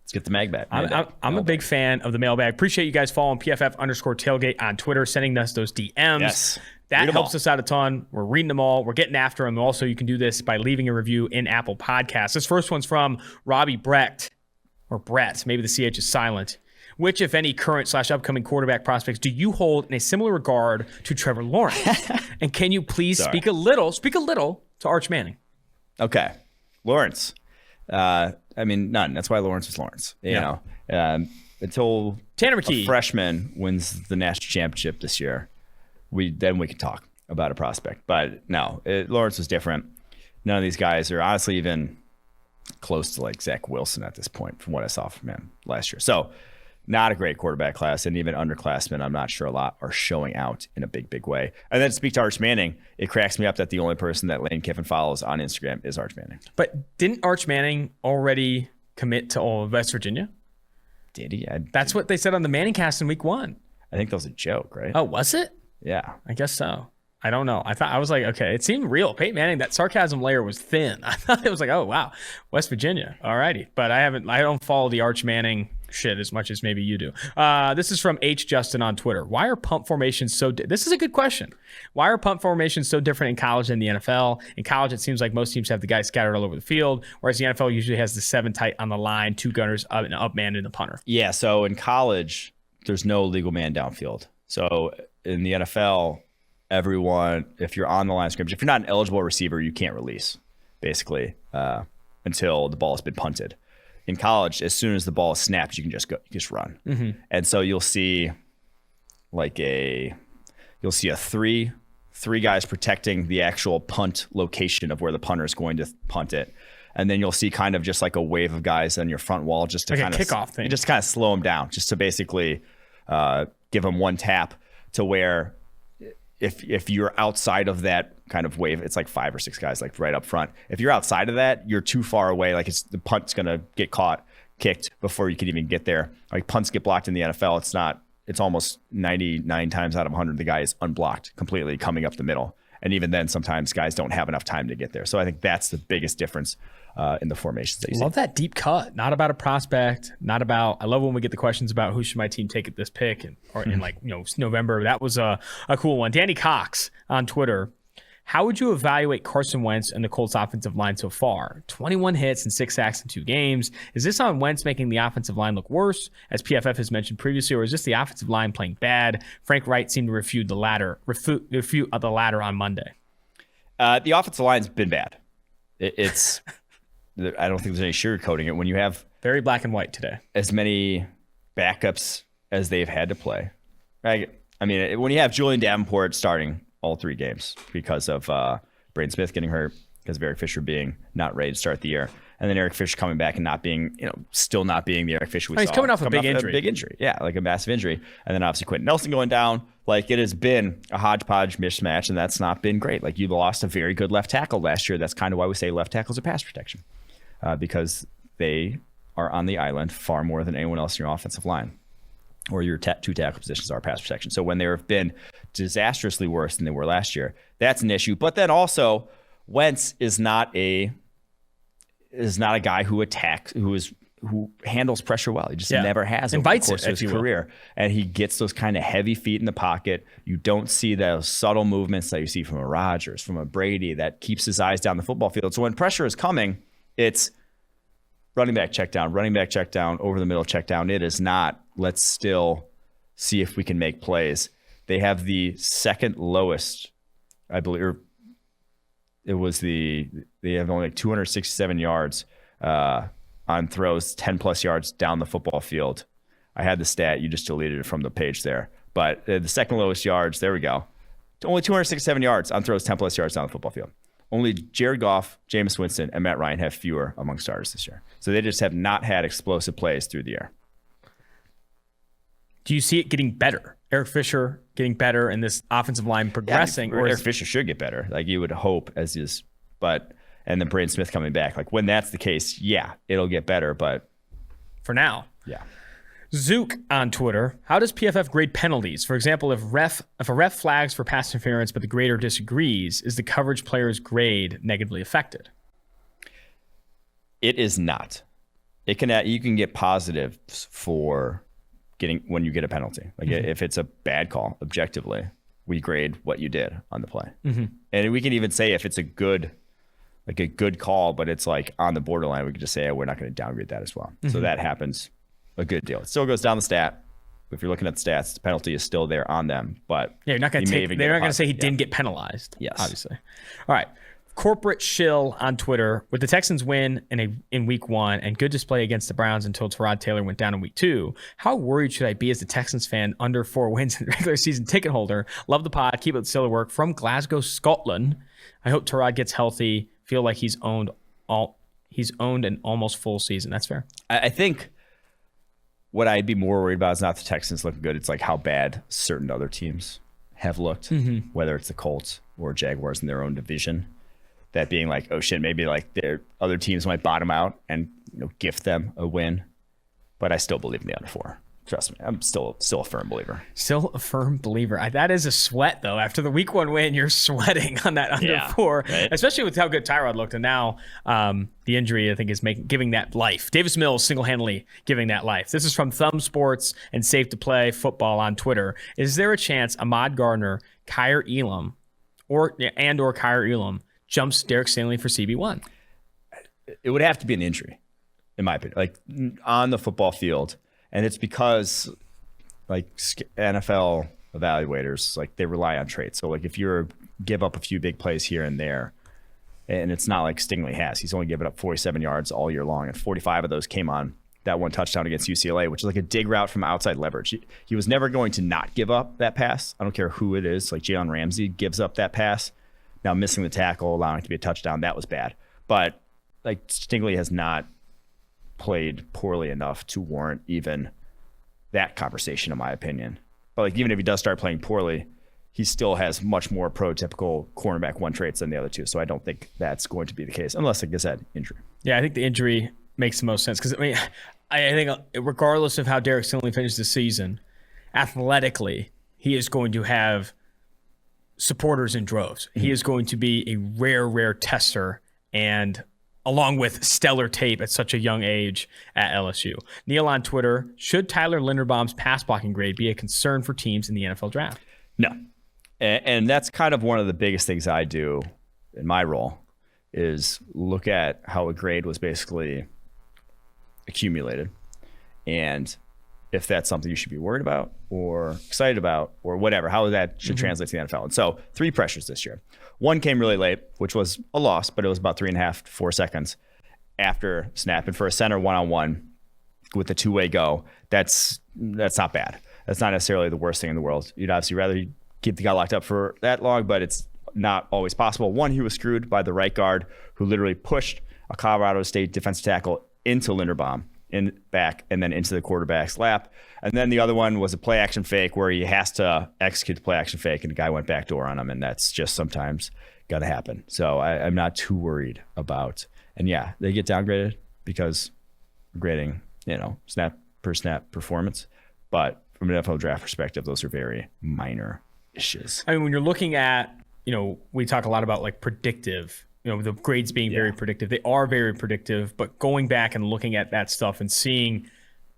Let's get the mailbag. I'm a big fan of the mailbag. Appreciate you guys following PFF_tailgate on Twitter, sending us those DMs. Yes. That helps us out a ton. We're reading them all. We're getting after them. Also, you can do this by leaving a review in Apple Podcasts. This first one's from Robbie Brecht, or Brett. Maybe the CH is silent. Which, if any, current/upcoming quarterback prospects do you hold in a similar regard to Trevor Lawrence? And can you please speak a little to Arch Manning? Okay. Lawrence. I mean, none. That's why Lawrence was Lawrence. You know, until Tanner McKee, a freshman, wins the national championship this year, we can talk about a prospect. But no, Lawrence was different. None of these guys are honestly even close to like Zach Wilson at this point from what I saw from him last year. So not a great quarterback class, and even underclassmen, I'm not sure a lot are showing out in a big way. And then to speak to Arch Manning, it cracks me up that the only person that Lane Kiffin follows on Instagram is Arch Manning. But didn't Arch Manning already commit to all of West Virginia? Did he? That's what they said on the Manning cast in week 1. I think that was a joke, right? Oh, was it? Yeah. I guess so. I don't know. I was like, okay, it seemed real. Peyton Manning, that sarcasm layer was thin. I thought it was like, oh wow, West Virginia. All righty. But I don't follow the Arch Manning shit as much as maybe you do. This is from H. Justin on Twitter. Why are punt formations this is a good question. Why are punt formations so different in college than the NFL? In college, it seems like most teams have the guys scattered all over the field, whereas the NFL usually has the 7 tight on the line, 2 gunners, an up man, and the punter. Yeah, so in college, there's no legal man downfield. So in the NFL, everyone, if you're on the line of scrimmage, if you're not an eligible receiver, you can't release, basically, until the ball has been punted. In college, as soon as the ball is snapped, you can just go, you just run. Mm-hmm. And so you'll see a three guys protecting the actual punt location of where the punter is going to punt it. And then you'll see kind of just like a wave of guys on your front wall just to like kind of kickoff thing. Just kind of slow them down, just to basically give them one tap to where if you're outside of that kind of wave, it's like 5 or 6 guys like right up front. If you're outside of that, you're too far away. Like the punt's gonna get kicked before you can even get there. Like punts get blocked in the NFL. It's almost 99 times out of 100 the guy is unblocked completely coming up the middle. And even then, sometimes guys don't have enough time to get there. So I think that's the biggest difference in the formations that you see. Love that deep cut. Not about a prospect. Not about. I love when we get the questions about who should my team take at this pick, or in November. That was a cool one. Danny Cox on Twitter. How would you evaluate Carson Wentz and the Colts offensive line so far? 21 hits and 6 sacks in 2 games. Is this on Wentz making the offensive line look worse, as PFF has mentioned previously, or is this the offensive line playing bad? Frank Wright seemed to refute the latter on Monday. The offensive line's been bad. It's I don't think there's any sugarcoating it. When you have very black and white today, as many backups as they've had to play, right? I mean, when you have Julian Davenport starting all 3 games because of Braden Smith getting hurt, because of Eric Fisher being not ready to start the year, and then Eric Fisher coming back and not being, still not being the Eric Fisher we saw. He's coming off a big injury. Yeah, like a massive injury. And then obviously Quentin Nelson going down. Like, it has been a hodgepodge mismatch, and that's not been great. Like, you lost a very good left tackle last year. That's kind of why we say left tackles are pass protection, because they are on the island far more than anyone else in your offensive line, or your 2 tackle positions are pass protection. So when they have been disastrously worse than they were last year, that's an issue. But then also, Wentz is not a guy who attacks, who handles pressure well. He just never has over the course of his career. And he gets those kind of heavy feet in the pocket. You don't see those subtle movements that you see from a Rodgers, from a Brady, that keeps his eyes down the football field. So when pressure is coming, it's running back check down, over the middle check down. It is not, let's still see if we can make plays. They have the second lowest, I believe, or they have only 267 yards on throws, 10 plus yards down the football field. I had the stat, you just deleted it from the page there. But the second lowest yards, there we go. Only 267 yards on throws, 10 plus yards down the football field. Only Jared Goff, Jameis Winston, and Matt Ryan have fewer among starters this year. So they just have not had explosive plays through the air. Do you see it getting better? Eric Fisher getting better and this offensive line progressing? Or Eric Fisher should get better, like you would hope, and then Braden Smith coming back. Like, when that's the case, yeah, it'll get better. But for now, yeah. Zook on Twitter. How does PFF grade penalties? For example, if a ref flags for pass interference but the grader disagrees, is the coverage player's grade negatively affected? It is not. You can get positives for when you get a penalty. Like, if it's a bad call objectively, we grade what you did on the play. And we can even say if it's a good call, but it's like on the borderline, we can just say, oh, we're not going to downgrade that as well. So that happens a good deal. It still goes down the stat. If you're looking at the stats, the penalty is still there on them, but yeah, you're not going to take. They're not going to say he didn't get penalized. Yes, obviously. All right. Corporate shill on Twitter. With the Texans win in week 1 and good display against the Browns until Tyrod Taylor went down in week 2, how worried should I be as the Texans fan under 4 wins in the regular season ticket holder? Love the pod. Keep up the stellar work. From Glasgow, Scotland. I hope Tyrod gets healthy. Feel like he's owned an almost full season. That's fair. I think what I'd be more worried about is not the Texans looking good. It's like how bad certain other teams have looked, whether it's the Colts or Jaguars in their own division. That being like, oh shit, maybe like their other teams might bottom out and gift them a win. But I still believe in the under 4. Trust me, I'm still a firm believer. Still a firm believer. That is a sweat though. After the week 1 win, you're sweating on that under 4, right? Especially with how good Tyrod looked, and now the injury I think is giving that life. Davis Mills single-handedly giving that life. This is from Thumb Sports and Safe to Play Football on Twitter. Is there a chance Ahmad Gardner, Kyer Elam, or Kyer Elam jumps Derek Stanley for CB1? It would have to be an injury, in my opinion, like on the football field. And it's because like NFL evaluators, like they rely on traits. So like if you give up a few big plays here and there, and it's not like Stingley has, he's only given up 47 yards all year long, and 45 of those came on that one touchdown against UCLA, which is like a dig route from outside leverage. He was never going to not give up that pass. I don't care who it is. Like Jalen Ramsey gives up that pass. Now missing the tackle, allowing it to be a touchdown, that was bad. But like Stingley has not played poorly enough to warrant even that conversation, in my opinion. But like even if he does start playing poorly, he still has much more prototypical cornerback 1 traits than the other two. So I don't think that's going to be the case, unless, like I said, injury. Yeah, I think the injury makes the most sense because I think regardless of how Derek Stanley finishes the season, athletically, he is going to have supporters in droves. He is going to be a rare tester, and along with stellar tape at such a young age at LSU. Neil on Twitter, should Tyler Linderbaum's pass blocking grade be a concern for teams in the NFL draft? No. And that's kind of one of the biggest things I do in my role is look at how a grade was basically accumulated, and if that's something you should be worried about or excited about or whatever, how that should translate to the NFL. And so 3 pressures this year. 1 came really late, which was a loss, but it was about 3.5 to 4 seconds after snap. And for a center one-on-one with a 2-way go, that's not bad. That's not necessarily the worst thing in the world. You'd obviously rather keep the guy locked up for that long, but it's not always possible. 1, he was screwed by the right guard who literally pushed a Colorado State defensive tackle into Linderbaum in back and then into the quarterback's lap. And then the other one was a play action fake where he has to execute the play action fake and the guy went backdoor on him, and that's just sometimes got to happen. So I'm not too worried about, and yeah, they get downgraded because we're grading, snap per snap performance. But from an NFL draft perspective, those are very minor issues. I mean, when you're looking at, we talk a lot about like predictive, the grades being very predictive. They are very predictive, but going back and looking at that stuff and seeing,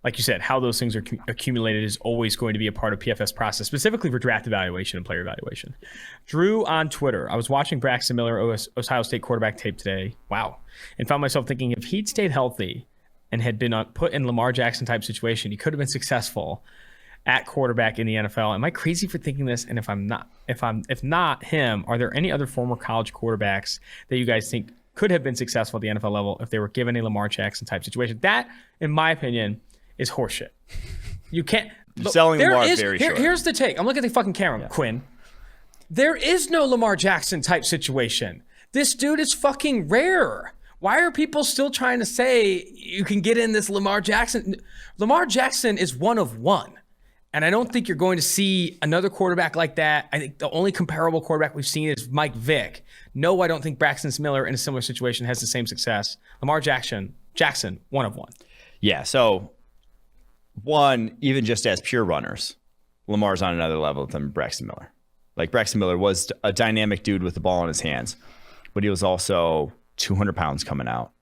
like you said, how those things are accumulated is always going to be a part of PFF's process, specifically for draft evaluation and player evaluation. Drew on Twitter, I was watching Braxton Miller, Ohio State quarterback tape today. Wow. And found myself thinking if he'd stayed healthy and had been put in Lamar Jackson type situation, he could have been successful at quarterback in the NFL. Am I crazy for thinking this? And if not him, are there any other former college quarterbacks that you guys think could have been successful at the NFL level if they were given a Lamar Jackson type situation? That, in my opinion, is horseshit. You can't. Selling Lamar very short. Here's the take. I'm looking at the fucking camera, Quinn. There is no Lamar Jackson type situation. This dude is fucking rare. Why are people still trying to say you can get in this Lamar Jackson? Lamar Jackson is one of one. And I don't think you're going to see another quarterback like that. I think the only comparable quarterback we've seen is Mike Vick. No, I don't think Braxton Miller in a similar situation has the same success. Lamar Jackson, one of one. Yeah, so one, even just as pure runners, Lamar's on another level than Braxton Miller. Like Braxton Miller was a dynamic dude with the ball in his hands, but he was also 200 pounds coming out.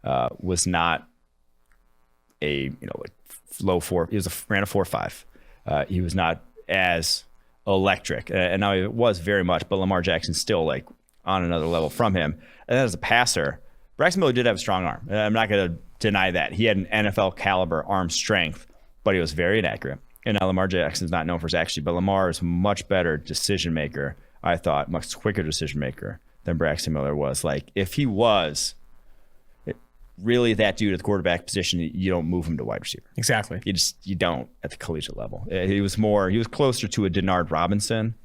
Was not a low 4. He ran a 4.5. He was not as electric. And now it was very much, but Lamar Jackson's still like on another level from him. And as a passer, Braxton Miller did have a strong arm. I'm not going to deny that. He had an NFL caliber arm strength, but he was very inaccurate. And now Lamar Jackson's not known for his accuracy, but Lamar is a much better decision maker, I thought, much quicker decision maker than Braxton Miller was. Like, if he was really that dude at the quarterback position, you don't move him to wide receiver. Exactly. You don't at the collegiate level. He was closer to a Denard Robinson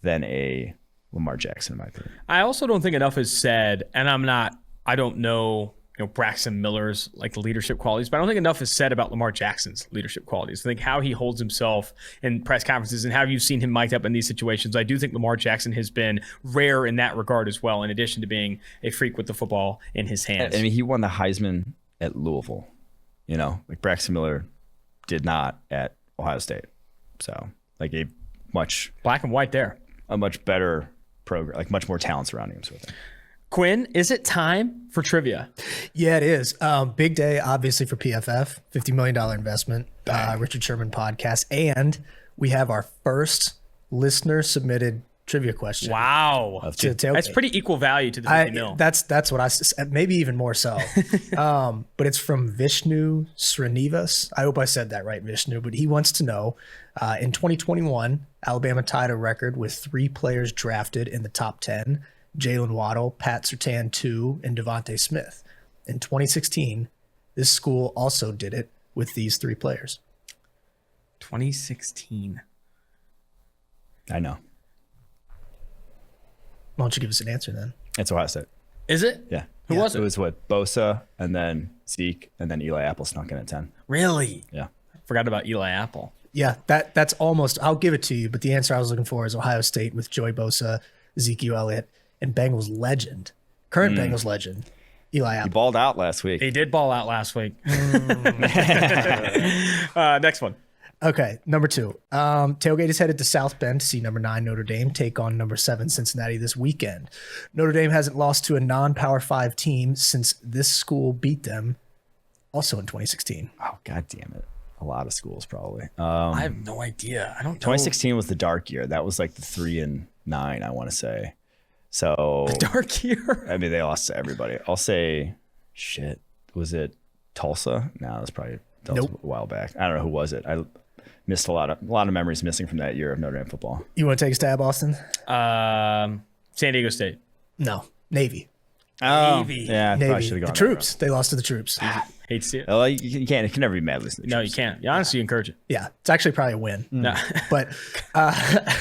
than a Lamar Jackson, in my opinion. I also don't think enough is said, and I don't know, Braxton Miller's like leadership qualities, but I don't think enough is said about Lamar Jackson's leadership qualities. I think how he holds himself in press conferences and how you've seen him mic'd up in these situations. I do think Lamar Jackson has been rare in that regard as well, in addition to being a freak with the football in his hands. I mean, he won the Heisman at Louisville, like Braxton Miller did not at Ohio State. So like a much black and white there, a much better program, like much more talent surrounding him. Sort of thing. Quinn, is it time for trivia? Yeah, it is. Big day, obviously, for PFF. $50 million investment, Richard Sherman podcast. And we have our first listener-submitted trivia question. Wow. That's pretty equal value to the 50 mil. That's what I said, maybe even more so. But it's from Vishnu Srinivas. I hope I said that right, Vishnu. But he wants to know, in 2021, Alabama tied a record with 3 players drafted in the top 10. Jalen Waddle, Pat Surtain 2, and Devontae Smith. In 2016, this school also did it with these 3 players. 2016. I know. Why don't you give us an answer then? It's Ohio State. Is it? Yeah. Who was it? It was Bosa, and then Zeke, and then Eli Apple snuck in at 10. Really? Yeah. Forgot about Eli Apple. Yeah, that's almost, I'll give it to you, but the answer I was looking for is Ohio State with Joey Bosa, Ezekiel Elliott, and Bengals legend, current Bengals legend, Eli Apple. He balled out last week. He did ball out last week. Next one. Okay, number 2. Tailgate is headed to South Bend to see number 9 Notre Dame take on number 7 Cincinnati this weekend. Notre Dame hasn't lost to a non-Power 5 team since this school beat them, also in 2016. Oh, God damn it. A lot of schools, probably. I have no idea. I don't know. 2016 was the dark year. That was like the 3-9, I want to say. So the dark year. I mean, they lost to everybody. I'll say, shit. Was it Tulsa? No, that was probably a while back. I don't know who was it. I missed a lot of memories missing from that year of Notre Dame football. You want to take a stab, Austin? San Diego State. No, Navy. Oh, Navy. yeah, I probably should have gone the troops. They lost to the troops. Hate to see it. Well, you can't. It can never be mad losing. No, you can't. You honestly encourage it. Yeah, it's actually probably a win. No. But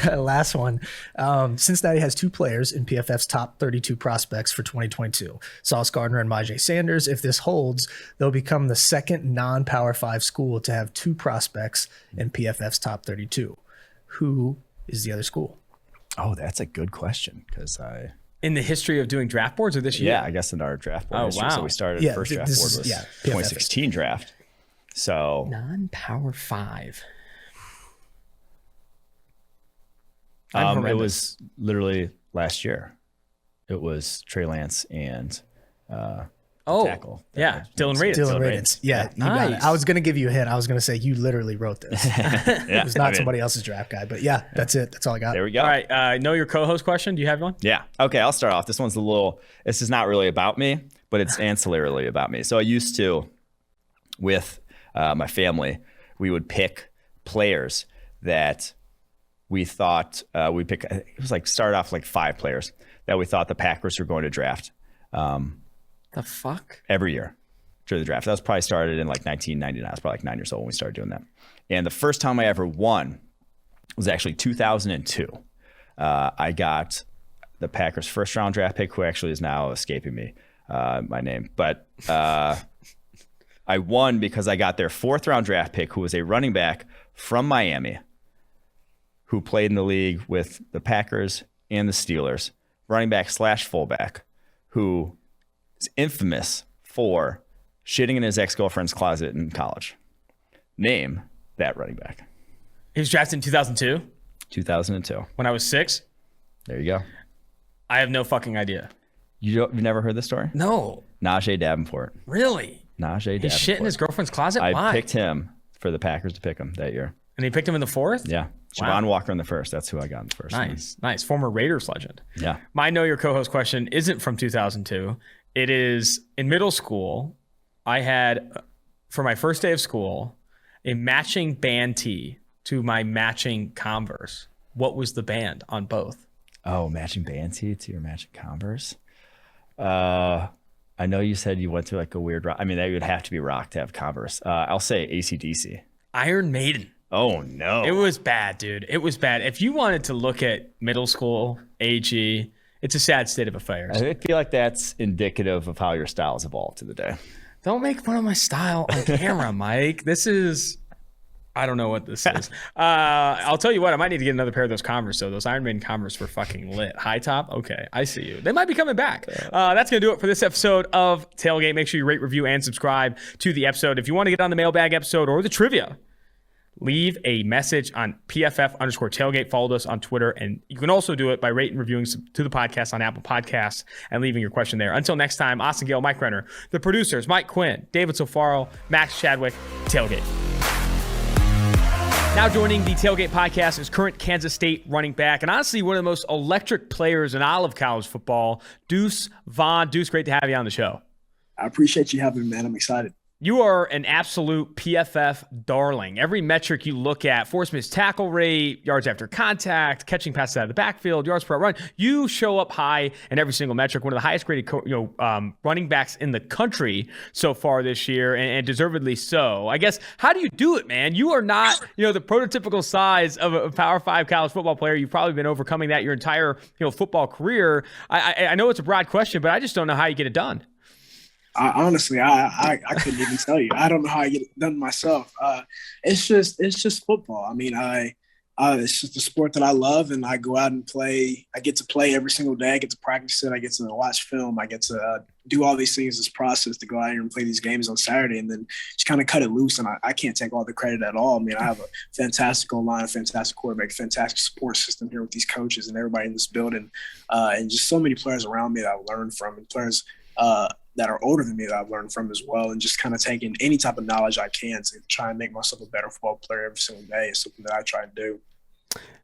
last one. Cincinnati has 2 players in PFF's top 32 prospects for 2022. Sauce Gardner and Myjai Sanders. If this holds, they'll become the second non-Power 5 school to have 2 prospects in PFF's top 32. Who is the other school? Oh, that's a good question because In the history of doing draft boards or this year? Yeah, I guess in our draft board history. Wow. So we started the first draft board was PFF 2016 draft. So non-Power 5. it was literally last year. It was Trey Lance and tackle. Yeah, Dylan Raditz. Dylan Raditz. Yeah, you got it. I was going to give you a hint. I was going to say you literally wrote this. It was not somebody else's draft guy. But yeah, that's it. That's all I got. There we go. All right, know your co-host question. Do you have one? Yeah. Okay, I'll start off. This is not really about me, but it's ancillarily about me. So I used to, with my family, we would pick players that we thought we'd pick. It was like start off like 5 players that we thought the Packers were going to draft. The fuck? Every year during the draft. That was probably started in like 1999. I was probably like 9 years old when we started doing that. And the first time I ever won was actually 2002. I got the Packers' first round draft pick, who actually is now escaping me, my name. But I won because I got their 4th round draft pick, who was a running back from Miami, who played in the league with the Packers and the Steelers, running back / fullback, who is infamous for shitting in his ex-girlfriend's closet in college. Name that running back. He was drafted in 2002? 2002. When I was 6? There you go. I have no fucking idea. You've never heard this story? No. Najee Davenport. Really? Najee Davenport. He's shit in his girlfriend's closet? I Why? picked him for the Packers to pick him that year. And he picked him in the 4th? Yeah. Javon Walker in the first. That's who I got in the first. Nice. Former Raiders legend. Yeah. My Know Your Co-host question isn't from 2002. It is in middle school. I had, for my first day of school, a matching band tee to my matching Converse. What was the band on both? Oh, matching band tee to your matching Converse. I know you said you went through like a weird rock. I mean, that would have to be rock to have Converse. I'll say AC/DC. Iron Maiden. Oh, no. It was bad, dude. It was bad. If you wanted to look at middle school, AG, it's a sad state of affairs. I feel like that's indicative of how your style has evolved to the day. Don't make fun of my style on camera, Mike. This is... I don't know what this is. I'll tell you what, I might need to get another pair of those Converse, though. Those Iron Maiden Converse were fucking lit. High top? Okay, I see you. They might be coming back. That's going to do it for this episode of Tailgate. Make sure you rate, review, and subscribe to the episode. If you want to get on the mailbag episode or the trivia, leave a message on PFF_tailgate. Follow us on Twitter. And you can also do it by rating and reviewing to the podcast on Apple Podcasts and leaving your question there. Until next time, Austin Gayle, Mike Renner, the producers, Mike Quinn, David Sofaro, Max Chadwick, Tailgate. Now joining the Tailgate podcast is current Kansas State running back and honestly one of the most electric players in all of college football, Deuce Vaughn. Deuce, great to have you on the show. I appreciate you having me, man. I'm excited. You are an absolute PFF darling. Every metric you look at, forced missed tackle rate, yards after contact, catching passes out of the backfield, yards per run, you show up high in every single metric. One of the highest graded running backs in the country so far this year, and deservedly so. I guess, how do you do it, man? You are not, the prototypical size of a Power 5 college football player. You've probably been overcoming that your entire, football career. I know it's a broad question, but I just don't know how you get it done. Honestly, I couldn't even tell you. I don't know how I get it done myself. It's just football. I mean, it's just a sport that I love, and I go out and play. I get to play every single day. I get to practice it. I get to watch film. I get to do all these things, this process to go out here and play these games on Saturday, and then just kind of cut it loose. And I can't take all the credit at all. I mean, I have a fantastic O-line, a fantastic quarterback, a fantastic support system here with these coaches and everybody in this building, and just so many players around me that I've learned from, and players that are older than me that I've learned from as well, and just kind of taking any type of knowledge I can to try and make myself a better football player every single day is something that I try to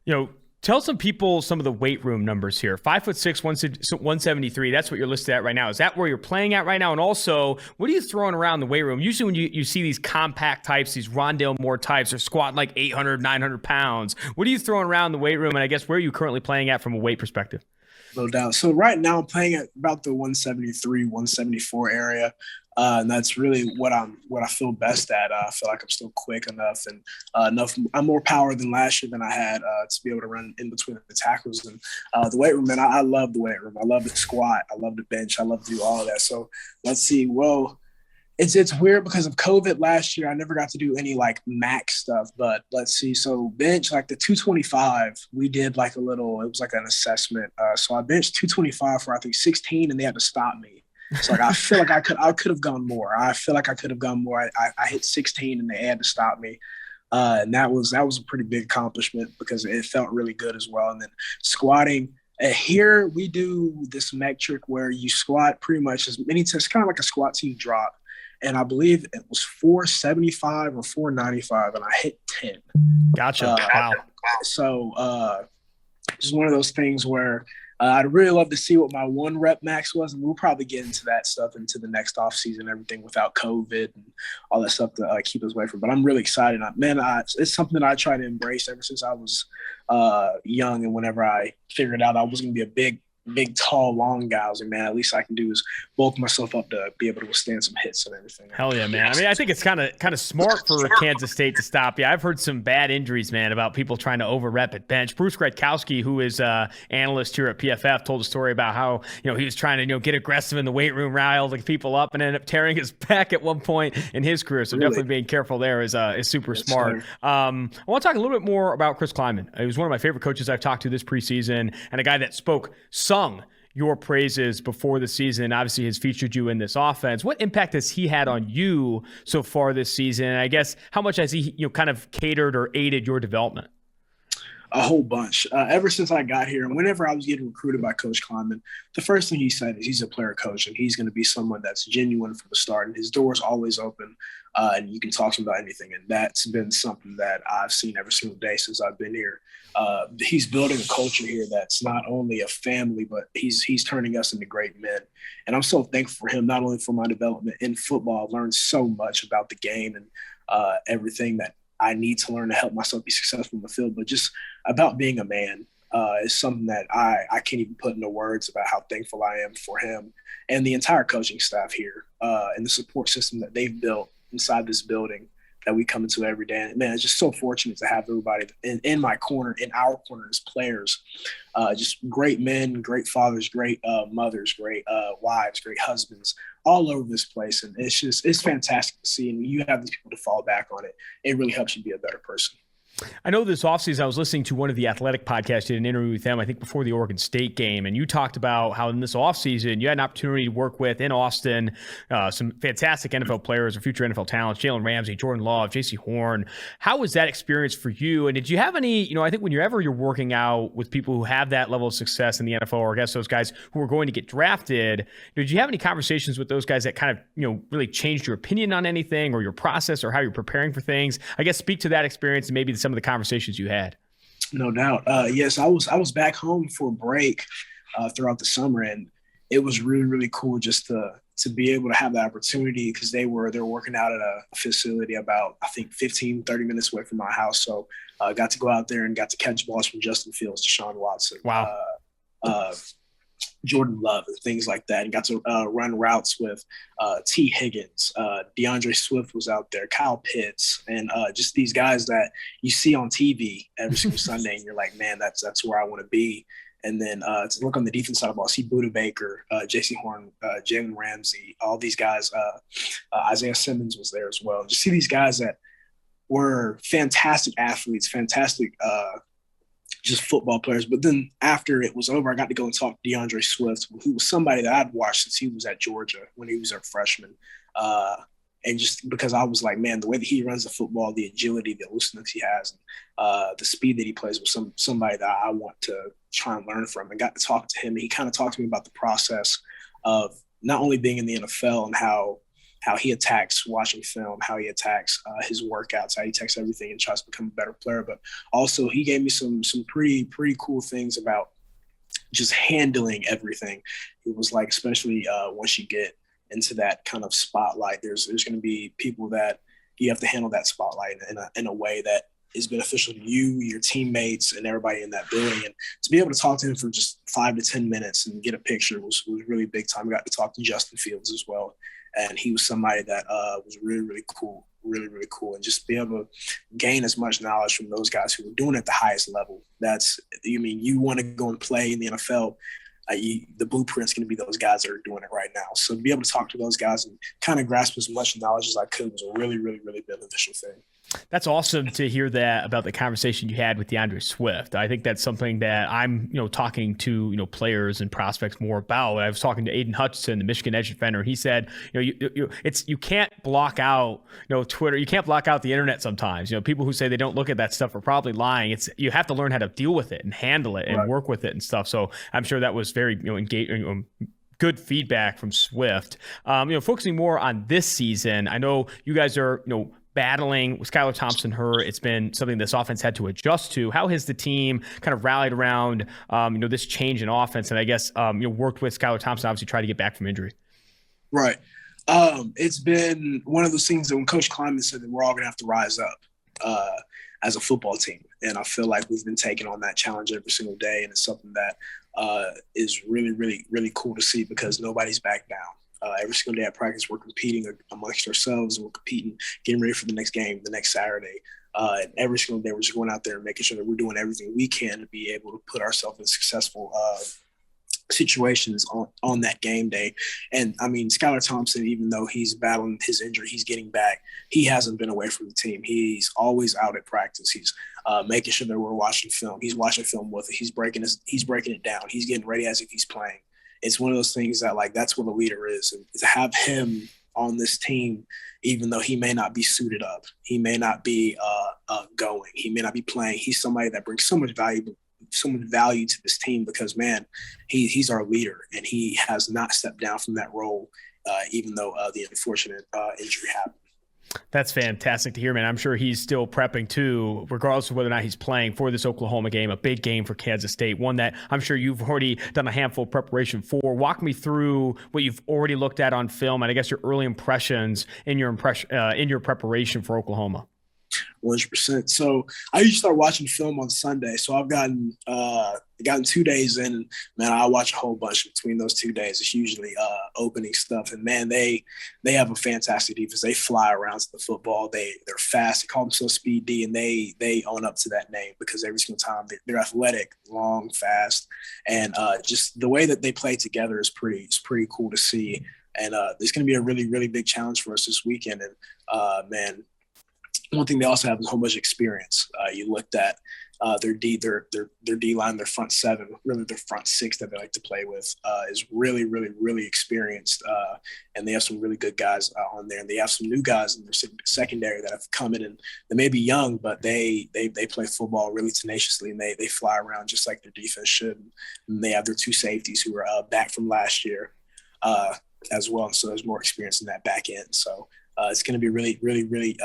do. Tell some people some of the weight room numbers here. 5'6", 173. That's what you're listed at right now. Is that where you're playing at right now? And also, what are you throwing around the weight room? Usually when you see these compact types, these Rondale Moore types, are squatting like 800, 900 pounds. What are you throwing around the weight room? And I guess where are you currently playing at from a weight perspective? No doubt. So right now I'm playing at about the 173, 174 area. And that's really what I feel best at. I feel like I'm still quick enough and I'm more power than last year than I had to be able to run in between the tackles. And the weight room, man, I love the weight room. I love the squat. I love the bench. I love to do all of that. So let's see. Well, it's weird because of COVID last year. I never got to do any like max stuff, but let's see. So bench, like the 225, we did like it was like an assessment. So I benched 225 for I think 16 and they had to stop me. So like I feel like I could have gone more. I feel like I could have gone more. I hit 16 and they had to stop me. And that was a pretty big accomplishment because it felt really good as well. And then squatting, here we do this metric where you squat pretty much as many times, kind of like a squat to drop. And I believe it was 475 or 495, and I hit 10. Gotcha. Wow. So just one of those things where I'd really love to see what my one rep max was, and we'll probably get into that stuff into the next offseason, everything without COVID and all that stuff to keep us away from. But I'm really excited. It's something that I try to embrace ever since I was young, and whenever I figured out I was going to be a big, tall, long guy, I was like, man, at least I can do is bulk myself up to be able to withstand some hits and everything. Hell yeah, man. I mean, I think it's kind of smart for Kansas State to stop you. I've heard some bad injuries, man, about people trying to over-rep at bench. Bruce Gretkowski, who is analyst here at PFF, told a story about how, he was trying to, get aggressive in the weight room, rile the people up, and ended up tearing his back at one point in his career. So Really? definitely being careful there is super smart. I want to talk a little bit more about Chris Klieman. He was one of my favorite coaches I've talked to this preseason, and a guy that sung your praises before the season, obviously has featured you in this offense. What impact has he had on you so far this season? And I guess how much has he, kind of catered or aided your development? A whole bunch. Ever since I got here, and whenever I was getting recruited by Coach Kleiman, the first thing he said is he's a player coach, and he's going to be someone that's genuine from the start, and his door is always open, and you can talk to him about anything. And that's been something that I've seen every single day since I've been here. He's building a culture here that's not only a family, but he's turning us into great men. And I'm so thankful for him, not only for my development in football. I've learned so much about the game and everything that I need to learn to help myself be successful in the field, but just about being a man is something that I can't even put into words about how thankful I am for him and the entire coaching staff here and the support system that they've built inside this building that we come into every day. And man, it's just so fortunate to have everybody in my corner, in our corner as players, just great men, great fathers, great mothers, great wives, great husbands, all over this place. And it's fantastic to see. And when you have these people to fall back on it, it really helps you be a better person. I know this offseason I was listening to one of the Athletic podcasts, did an interview with them, I think before the Oregon State game, and you talked about how in this offseason you had an opportunity to work with, in Austin, some fantastic NFL players or future NFL talents, Jalen Ramsey, Jordan Love, J.C. Horn. How was that experience for you? And did you have any, I think whenever you're working out with people who have that level of success in the NFL, or I guess those guys who are going to get drafted, did you have any conversations with those guys that kind of, really changed your opinion on anything or your process or how you're preparing for things? I guess speak to that experience and maybe some of the conversations you had. No doubt. Yes, I was back home for a break throughout the summer, and it was really, really cool just to be able to have that opportunity because they're working out at a facility about, I think, 15, 30 minutes away from my house. So I got to go out there and got to catch balls from Justin Fields to Deshaun Watson. Wow. Jordan Love and things like that, and got to run routes with T. Higgins. DeAndre Swift was out there, Kyle Pitts, and just these guys that you see on TV every single Sunday, and you're like, man, that's where I want to be. And then to look on the defense side of the ball, see Buda Baker, J.C. Horn, Jalen Ramsey, all these guys. Isaiah Simmons was there as well. Just see these guys that were fantastic athletes, fantastic just football players. But then after it was over, I got to go and talk to DeAndre Swift, who was somebody that I'd watched since he was at Georgia when he was a freshman. And just because I was like, man, the way that he runs the football, the agility, the looseness he has, the speed that he plays with somebody that I want to try and learn from. And got to talk to him. And he kind of talked to me about the process of not only being in the NFL and how he attacks watching film, how he attacks his workouts, how he attacks everything and tries to become a better player. But also he gave me some pretty cool things about just handling everything. It was like, especially once you get into that kind of spotlight, there's going to be people that you have to handle that spotlight in a way that is beneficial to you, your teammates, and everybody in that building. And to be able to talk to him for just 5 to 10 minutes and get a picture was really big time. I got to talk to Justin Fields as well. And he was somebody that was really, really cool, really, really cool. And just be able to gain as much knowledge from those guys who are doing it at the highest level. You want to go and play in the NFL, the blueprint's going to be those guys that are doing it right now. So to be able to talk to those guys and kind of grasp as much knowledge as I could was a really, really, really beneficial thing. That's awesome to hear that about the conversation you had with DeAndre Swift. I think that's something that I'm, talking to, players and prospects more about. I was talking to Aiden Hutchinson, the Michigan edge defender. He said, you can't block out, Twitter. You can't block out the internet sometimes. People who say they don't look at that stuff are probably lying. You have to learn how to deal with it and handle it and Right. work with it and stuff. So I'm sure that was very, engaging. Good feedback from Swift. Focusing more on this season, I know you guys are, battling with Skylar Thompson hurt. It's been something this offense had to adjust to. How has the team kind of rallied around, this change in offense? And I guess, worked with Skylar Thompson, obviously try to get back from injury. Right. It's been one of those things that when Coach Kleiman said that we're all going to have to rise up as a football team. And I feel like we've been taking on that challenge every single day. And it's something that is really, really, really cool to see because nobody's back down. Every single day at practice, we're competing amongst ourselves, and we're competing, getting ready for the next game, the next Saturday. And every single day, we're just going out there and making sure that we're doing everything we can to be able to put ourselves in successful situations on that game day. And, Skylar Thompson, even though he's battling his injury, he's getting back. He hasn't been away from the team. He's always out at practice. He's making sure that we're watching film. He's watching film with it. He's breaking it down. He's getting ready as if he's playing. It's one of those things that, that's what a leader is. And to have him on this team, even though he may not be suited up, he may not be going. He may not be playing. He's somebody that brings so much value to this team because, man, he's our leader, and he has not stepped down from that role, even though the unfortunate injury happened. That's fantastic to hear, man. I'm sure he's still prepping too, regardless of whether or not he's playing for this Oklahoma game, a big game for Kansas State, one that I'm sure you've already done a handful of preparation for. Walk me through what you've already looked at on film, and I guess your early impressions in your preparation for Oklahoma. 100%. So I usually start watching film on Sunday. So I've gotten 2 days in, and man, I watch a whole bunch between those 2 days. It's usually opening stuff, and man, they have a fantastic defense. They fly around to the football. They're fast. They call themselves Speed D, and they own up to that name because every single time they're athletic, long, fast, and just the way that they play together is pretty cool to see. And it's going to be a really, really big challenge for us this weekend. And man, one thing they also have is a whole bunch of experience. You looked at their D line, their front seven, really their front six that they like to play with is really, really, really experienced. And they have some really good guys on there. And they have some new guys in their secondary that have come in, and they may be young, but they play football really tenaciously, and they fly around just like their defense should. And they have their two safeties who are back from last year as well. So there's more experience in that back end. So it's going to be really, really, really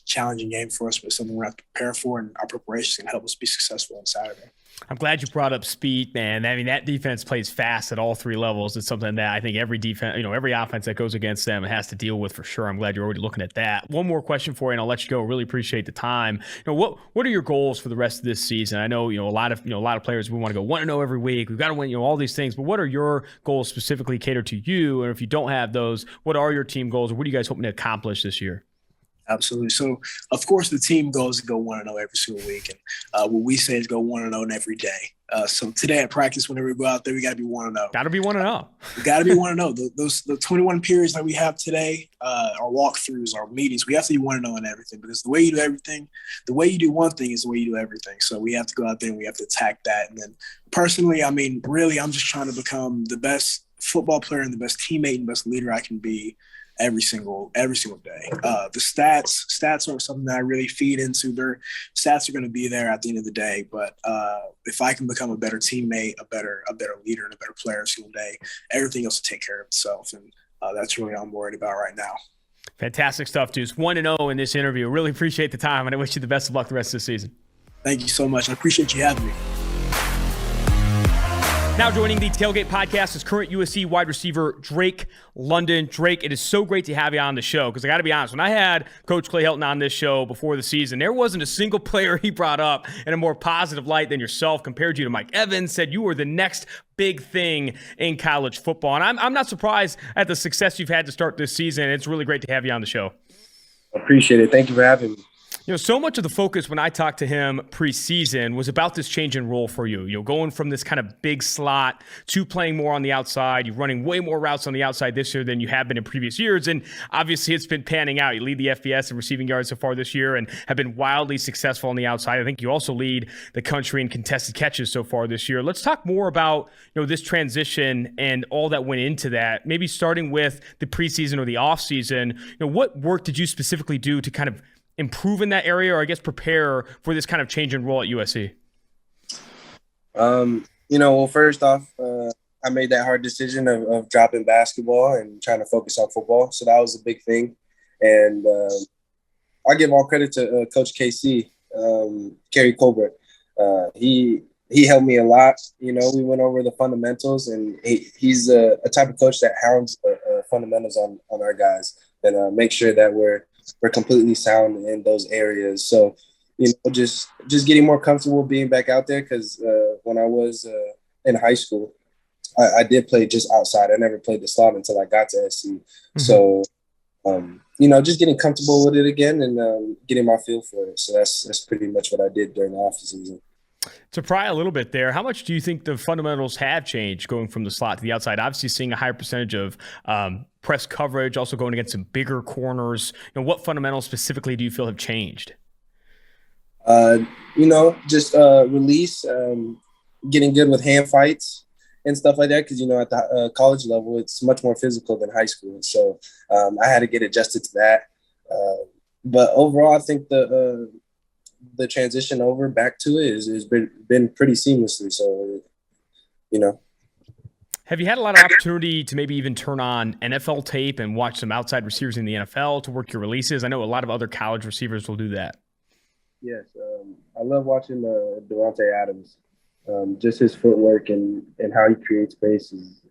challenging game for us, but something we're going to prepare for, and our preparations can help us be successful on Saturday. I'm glad you brought up speed, man. I mean, that defense plays fast at all three levels. It's something that I think every defense, every offense that goes against them has to deal with for sure. I'm glad you're already looking at that. One more question for you, and I'll let you go. Really appreciate the time. What are your goals for the rest of this season? I know, a lot of players, we want to go 1-0 every week. We've got to win, all these things. But what are your goals specifically catered to you? And if you don't have those, what are your team goals, or what are you guys hoping to accomplish this year? Absolutely. So, of course, the team goes to go 1-0 every single week. And what we say is go 1-0 every day. So today at practice, whenever we go out there, we got to be 1-0. Got to be 1-0. We got to be 1-0. The 21 periods that we have today, our walkthroughs, our meetings, we have to be 1-0 in everything, because the way you do everything, the way you do one thing is the way you do everything. So we have to go out there and we have to attack that. And then personally, I mean, really, I'm just trying to become the best football player and the best teammate and best leader I can be every single day. The stats are something that I really feed into. Their stats are going to be there at the end of the day. But if I can become a better teammate, a better leader, and a better player every single day, everything else will take care of itself. And that's really what I'm worried about right now. Fantastic stuff, Deuce. 1-0 in this interview. Really appreciate the time, and I wish you the best of luck the rest of the season. Thank you so much. I appreciate you having me. Now joining the Tailgate Podcast is current USC wide receiver Drake London. Drake, it is so great to have you on the show, because I got to be honest, when I had Coach Clay Helton on this show before the season, there wasn't a single player he brought up in a more positive light than yourself. Compared you to Mike Evans, said you were the next big thing in college football. And I'm not surprised at the success you've had to start this season. It's really great to have you on the show. Appreciate it. Thank you for having me. So much of the focus when I talked to him preseason was about this change in role for you. Going from this kind of big slot to playing more on the outside. You're running way more routes on the outside this year than you have been in previous years. And obviously it's been panning out. You lead the FBS in receiving yards so far this year and have been wildly successful on the outside. I think you also lead the country in contested catches so far this year. Let's talk more about, this transition and all that went into that. Maybe starting with the preseason or the offseason. What work did you specifically do to kind of improve in that area, or I guess prepare for this kind of change in role at USC? Well, first off, I made that hard decision of dropping basketball and trying to focus on football. So that was a big thing. And I give all credit to Coach KC, Kerry Colbert. He helped me a lot. We went over the fundamentals, and he's a type of coach that hounds the fundamentals on our guys and make sure that we're completely sound in those areas. So, just getting more comfortable being back out there, because when I was in high school, I did play just outside. I never played the slot until I got to SC. Mm-hmm. So, just getting comfortable with it again and getting my feel for it. So that's pretty much what I did during the offseason. To pry a little bit there, how much do you think the fundamentals have changed going from the slot to the outside? Obviously seeing a higher percentage of press coverage, also going against some bigger corners. What fundamentals specifically do you feel have changed? Release, getting good with hand fights and stuff like that. Because, at the college level, it's much more physical than high school. So I had to get adjusted to that. But overall, I think the the transition over back to it has been pretty seamlessly. So, you know. Have you had a lot of opportunity to maybe even turn on NFL tape and watch some outside receivers in the NFL to work your releases? I know a lot of other college receivers will do that. Yes, I love watching Devontae Adams. Just his footwork and how he creates space is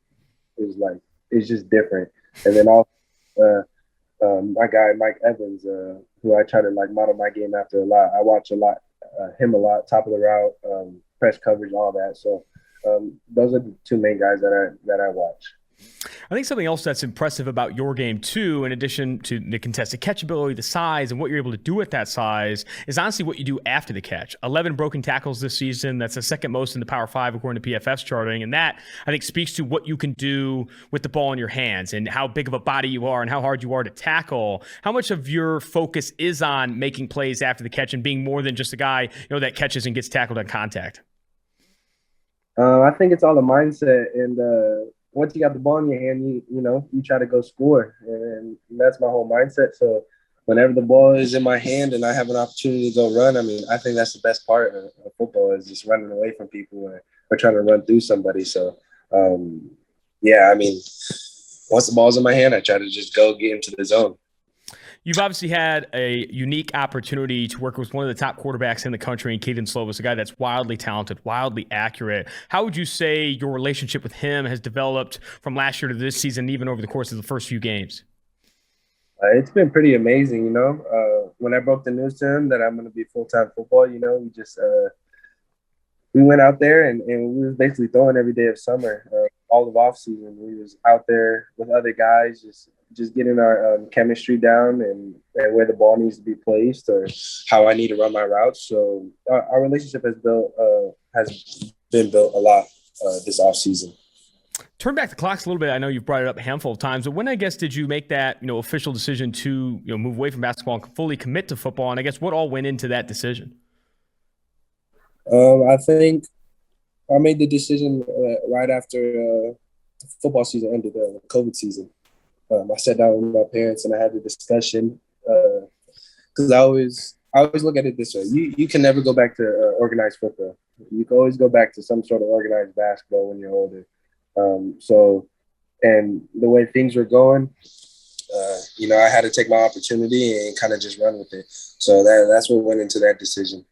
like it's just different. And then also my guy Mike Evans, who I try to like model my game after a lot. I watch him a lot, top of the route, press coverage, all that. So those are the two main guys that I watch. I think something else that's impressive about your game too, in addition to the contested catchability, the size, and what you're able to do at that size, is honestly what you do after the catch. 11 broken tackles this season. That's the second most in the Power 5 according to PFF's charting. And that, I think, speaks to what you can do with the ball in your hands and how big of a body you are and how hard you are to tackle. How much of your focus is on making plays after the catch and being more than just a guy that catches and gets tackled on contact? I think it's all the mindset, and once you got the ball in your hand, you try to go score, and that's my whole mindset. So whenever the ball is in my hand and I have an opportunity to go run, I mean, I think that's the best part of football is just running away from people or trying to run through somebody. So, yeah, I mean, once the ball's in my hand, I try to just go get into the zone. You've obviously had a unique opportunity to work with one of the top quarterbacks in the country in Kedon Slovis, a guy that's wildly talented, wildly accurate. How would you say your relationship with him has developed from last year to this season, even over the course of the first few games? It's been pretty amazing, When I broke the news to him that I'm going to be full-time football, we just we went out there and we was basically throwing every day of summer, all of off season. We was out there with other guys, just getting our chemistry down and where the ball needs to be placed or how I need to run my routes. So our relationship has been built a lot this offseason. Turn back the clocks a little bit. I know you've brought it up a handful of times, but when, I guess, did you make that official decision to move away from basketball and fully commit to football? And I guess what all went into that decision? I think I made the decision right after the football season ended, the COVID season. I sat down with my parents and I had the discussion because I always look at it this way. You can never go back to organized football. You can always go back to some sort of organized basketball when you're older. And the way things were going, I had to take my opportunity and kind of just run with it. So that's what went into that decision.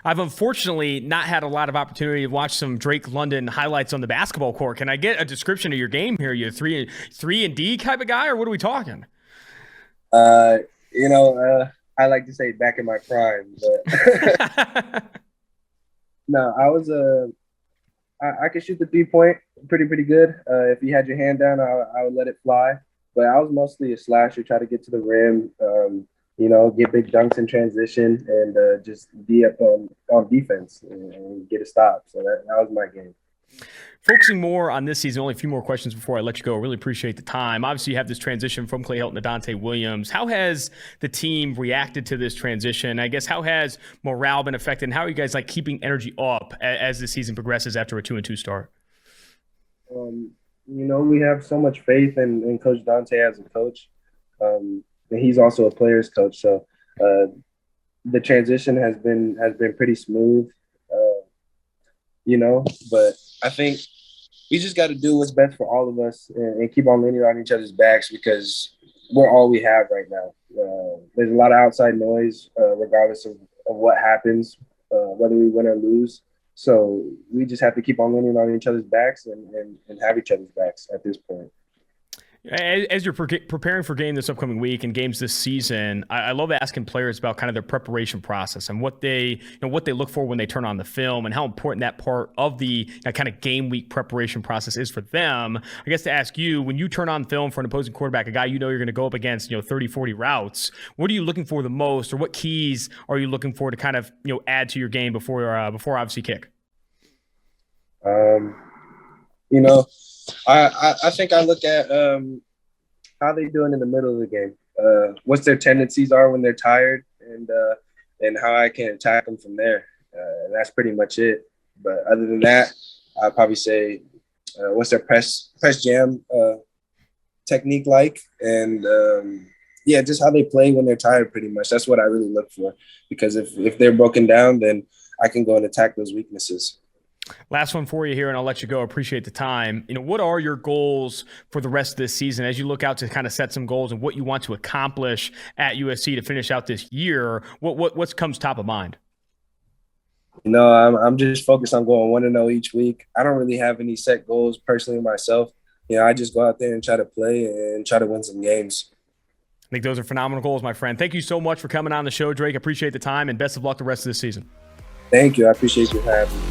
I've unfortunately not had a lot of opportunity to watch some Drake London highlights on the basketball court. Can I get a description of your game here? You a three and D type of guy, or what are we talking? I like to say back in my prime, but no, I was I could shoot the 3-point pretty good. If you had your hand down, I would let it fly. But I was mostly a slasher, try to get to the rim. Get big dunks in transition and just be up on defense and get a stop. So that was my game. Focusing more on this season, only a few more questions before I let you go. I really appreciate the time. Obviously, you have this transition from Clay Helton to Dante Williams. How has the team reacted to this transition? I guess how has morale been affected? And how are you guys keeping energy up as the season progresses after a 2-2 start? We have so much faith in Coach Dante as a coach. And he's also a player's coach. So the transition has been pretty smooth, but I think we just got to do what's best for all of us and keep on leaning on each other's backs because we're all we have right now. There's a lot of outside noise, regardless of what happens, whether we win or lose. So we just have to keep on leaning on each other's backs and have each other's backs at this point. As you're preparing for game this upcoming week and games this season, I love asking players about kind of their preparation process and what they look for when they turn on the film and how important that part of the kind of game week preparation process is for them. I guess to ask you, when you turn on film for an opposing quarterback, a guy you're going to go up against 30, 40 routes, what are you looking for the most, or what keys are you looking for to kind of add to your game before obviously kick? I think I look at how they doing in the middle of the game, what their tendencies are when they're tired, and how I can attack them from there. And that's pretty much it. But other than that, I'd probably say what's their press jam technique like, and Yeah, just how they play when they're tired, pretty much. That's what I really look for, because if they're broken down, then I can go and attack those weaknesses. Last one for you here, and I'll let you go. Appreciate the time. What are your goals for the rest of this season as you look out to kind of set some goals and what you want to accomplish at USC to finish out this year? What comes top of mind? I'm just focused on going 1-0 each week. I don't really have any set goals personally myself. I just go out there and try to play and try to win some games. I think those are phenomenal goals, my friend. Thank you so much for coming on the show, Drake. Appreciate the time, and best of luck the rest of this season. Thank you. I appreciate you having me.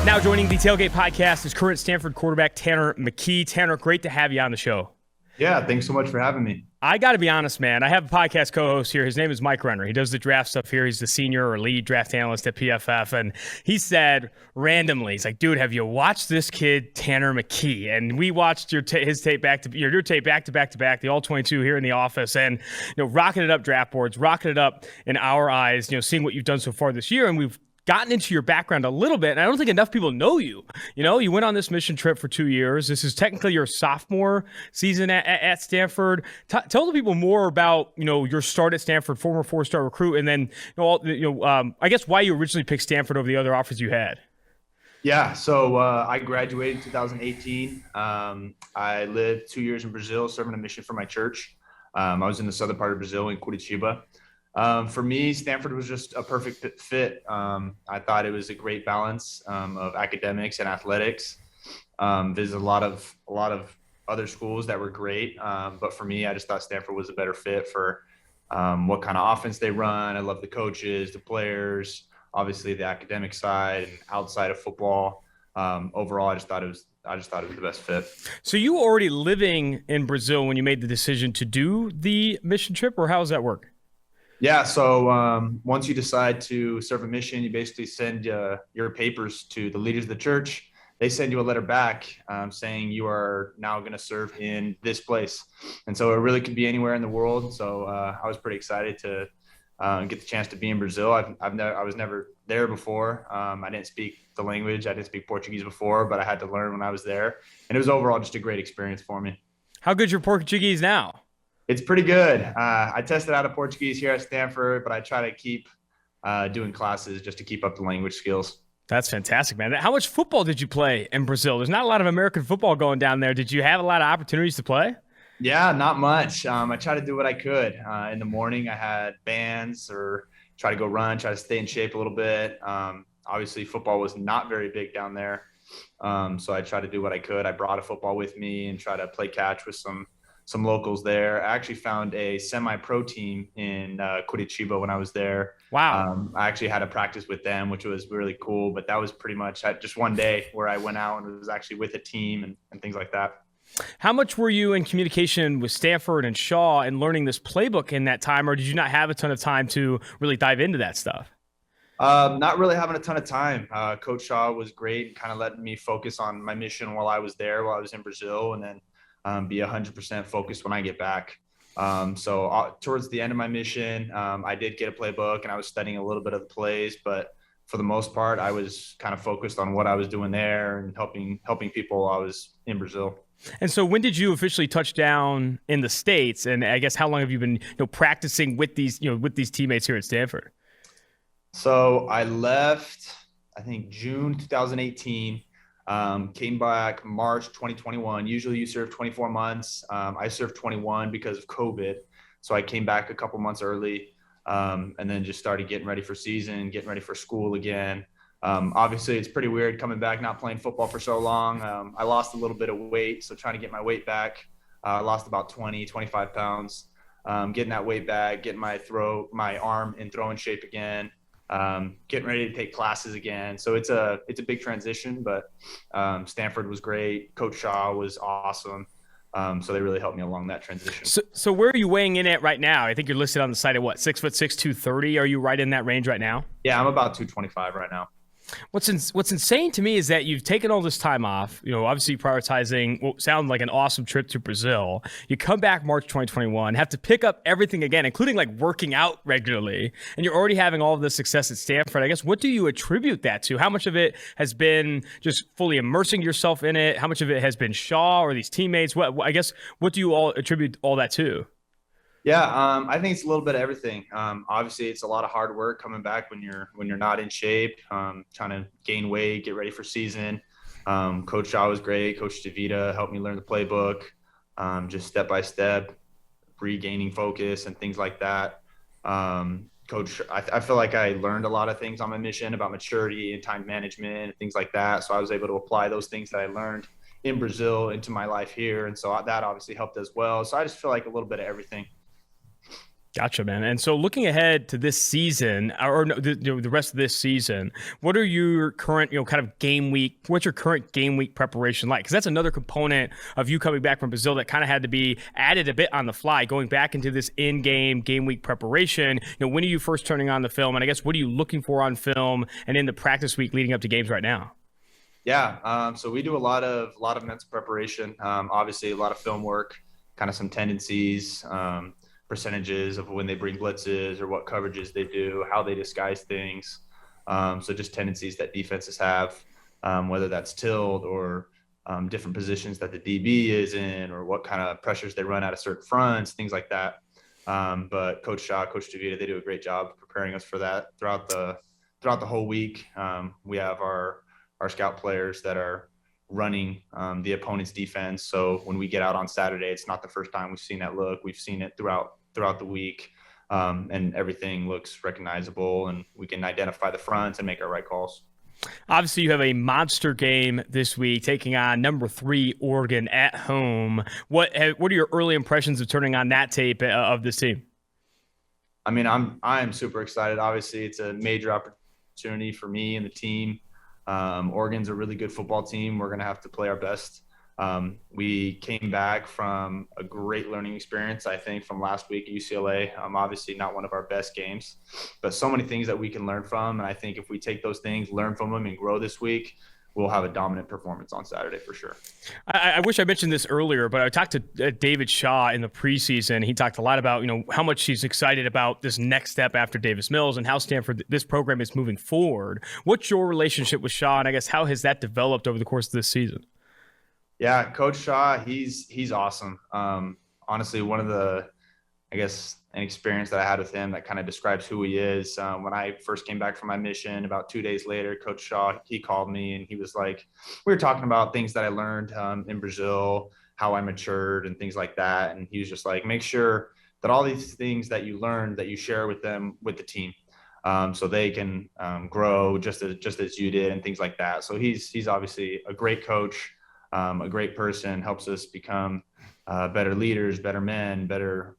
Now joining the Tailgate Podcast is current Stanford quarterback Tanner McKee. Tanner, great to have you on the show. Yeah, thanks so much for having me. I got to be honest, man. I have a podcast co-host here. His name is Mike Renner. He does the draft stuff here. He's the senior or lead draft analyst at PFF. And he said randomly, he's like, dude, have you watched this kid, Tanner McKee? And we watched your tape back to back, the All-22 here in the office. And, rocking it up draft boards, rocking it up in our eyes, seeing what you've done so far this year. And we've gotten into your background a little bit, and I don't think enough people know you. You went on this mission trip for 2 years. This is technically your sophomore season at Stanford. Tell the people more about, your start at Stanford, former 4-star recruit, and then, I guess why you originally picked Stanford over the other offers you had. Yeah, so I graduated in 2018. I lived 2 years in Brazil, serving a mission for my church. I was in the southern part of Brazil in Curitiba. For me, Stanford was just a perfect fit. I thought it was a great balance of academics and athletics. There's a lot of other schools that were great, but for me, I just thought Stanford was a better fit for what kind of offense they run. I love the coaches, the players, obviously the academic side and outside of football. Overall, I just thought it was the best fit. So you were already living in Brazil when you made the decision to do the mission trip, or how does that work? Yeah, so once you decide to serve a mission, you basically send your papers to the leaders of the church. They send you a letter back saying you are now going to serve in this place. And so it really could be anywhere in the world. So I was pretty excited to get the chance to be in Brazil. I was never there before. I didn't speak the language. I didn't speak Portuguese before, but I had to learn when I was there. And it was overall just a great experience for me. How good's your Portuguese now? It's pretty good. I tested out of Portuguese here at Stanford, but I try to keep doing classes just to keep up the language skills. That's fantastic, man. How much football did you play in Brazil? There's not a lot of American football going down there. Did you have a lot of opportunities to play? Yeah, not much. I tried to do what I could. In the morning, I had bands or try to go run, try to stay in shape a little bit. Obviously, football was not very big down there. So I tried to do what I could. I brought a football with me and try to play catch with some locals there. I actually found a semi-pro team in Curitiba when I was there. Wow. I actually had a practice with them, which was really cool, but that was pretty much just one day where I went out and was actually with a team and things like that. How much were you in communication with Stanford and Shaw and learning this playbook in that time, or did you not have a ton of time to really dive into that stuff? Not really having a ton of time. Coach Shaw was great, kind of letting me focus on my mission while I was there, while I was in Brazil, and then be 100% focused when I get back. So towards the end of my mission, I did get a playbook and I was studying a little bit of the plays, but for the most part, I was kind of focused on what I was doing there and helping people while I was in Brazil. And so when did you officially touch down in the States? And I guess how long have you been practicing with these teammates here at Stanford? So I left, I think June 2018. Came back March 2021. Usually you serve 24 months. I served 21 because of COVID. So I came back a couple months early and then just started getting ready for season, getting ready for school again. Obviously, it's pretty weird coming back, not playing football for so long. I lost a little bit of weight, so trying to get my weight back. I lost about 25 pounds. Getting that weight back, getting my arm in throwing shape again. Getting ready to take classes again. So it's a big transition, but Stanford was great. Coach Shaw was awesome. So they really helped me along that transition. So where are you weighing in at right now? I think you're listed on the site at what, 6'6", 230. Are you right in that range right now? Yeah, I'm about 225 right now. What's insane to me is that you've taken all this time off, obviously prioritizing what sounded like an awesome trip to Brazil. You come back March 2021, have to pick up everything again, including like working out regularly, and you're already having all of this success at Stanford. I guess, what do you attribute that to? How much of it has been just fully immersing yourself in it? How much of it has been Shaw or these teammates? What do you all attribute all that to? Yeah, I think it's a little bit of everything. Obviously, it's a lot of hard work coming back when you're not in shape, trying to gain weight, get ready for season. Coach Shaw was great. Coach DeVita helped me learn the playbook, just step by step, regaining focus and things like that. Coach, I feel like I learned a lot of things on my mission about maturity and time management and things like that. So I was able to apply those things that I learned in Brazil into my life here, and so that obviously helped as well. So I just feel like a little bit of everything. Gotcha, man. And so looking ahead to this season, or the rest of this season, what are your current, kind of game week? What's your current game week preparation like? Because that's another component of you coming back from Brazil that kind of had to be added a bit on the fly, going back into this in-game game week preparation. When are you first turning on the film? And I guess, what are you looking for on film and in the practice week leading up to games right now? Yeah, so we do a lot of mental preparation. Obviously, a lot of film work, kind of some tendencies. Percentages of when they bring blitzes or what coverages they do, how they disguise things. So just tendencies that defenses have, whether that's tilt or different positions that the DB is in, or what kind of pressures they run out of certain fronts, things like that. But Coach Shaw, Coach DeVita, they do a great job preparing us for that throughout the whole week. We have our scout players that are running the opponent's defense. So when we get out on Saturday, it's not the first time we've seen that look. We've seen it throughout the week, and everything looks recognizable, and we can identify the fronts and make our right calls. Obviously, you have a monster game this week, taking on number 3 Oregon at home. What are your early impressions of turning on that tape of this team? I mean, I'm super excited. Obviously, it's a major opportunity for me and the team. Oregon's a really good football team. We're going to have to play our best. We came back from a great learning experience, I think, from last week at UCLA. Obviously not one of our best games, but so many things that we can learn from. And I think if we take those things, learn from them, and grow this week, we'll have a dominant performance on Saturday for sure. I wish I mentioned this earlier, but I talked to David Shaw in the preseason. He talked a lot about, how much he's excited about this next step after Davis Mills and how Stanford, this program is moving forward. What's your relationship with Shaw? And I guess, how has that developed over the course of this season? Yeah, Coach Shaw, he's awesome. Honestly, one of the, an experience that I had with him that kind of describes who he is. When I first came back from my mission, about 2 days later, Coach Shaw, he called me and he was like, we were talking about things that I learned in Brazil, how I matured and things like that. And he was just like, make sure that all these things that you learned, that you share with them, with the team, so they can grow just as you did and things like that. So he's obviously a great coach. A great person, helps us become better leaders, better men, better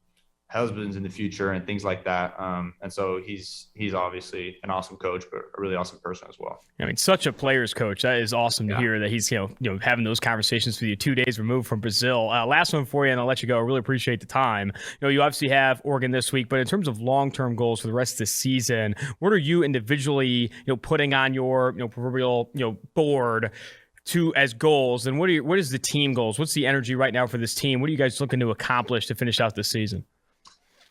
husbands in the future, and things like that. And so he's obviously an awesome coach, but a really awesome person as well. I mean, such a player's coach. That is awesome to hear that he's having those conversations with you 2 days removed from Brazil. Last one for you, and I'll let you go. I really appreciate the time. You obviously have Oregon this week, but in terms of long-term goals for the rest of the season, what are you individually putting on your proverbial board as goals, and what is the team goals? What's the energy right now for this team? What are you guys looking to accomplish to finish out this season?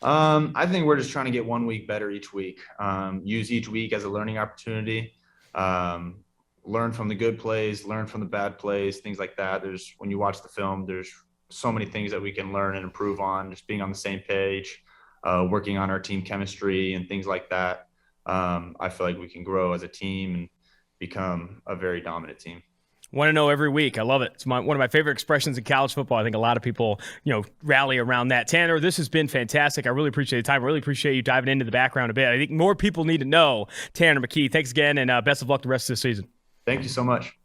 I think we're just trying to get 1 week better each week. Use each week as a learning opportunity. Learn from the good plays, learn from the bad plays, things like that. When you watch the film, there's so many things that we can learn and improve on, just being on the same page, working on our team chemistry and things like that. I feel like we can grow as a team and become a very dominant team. Want to know every week. I love it. It's one of my favorite expressions in college football. I think a lot of people, rally around that. Tanner, this has been fantastic. I really appreciate the time. I really appreciate you diving into the background a bit. I think more people need to know Tanner McKee. Thanks again, and best of luck the rest of the season. Thank you so much.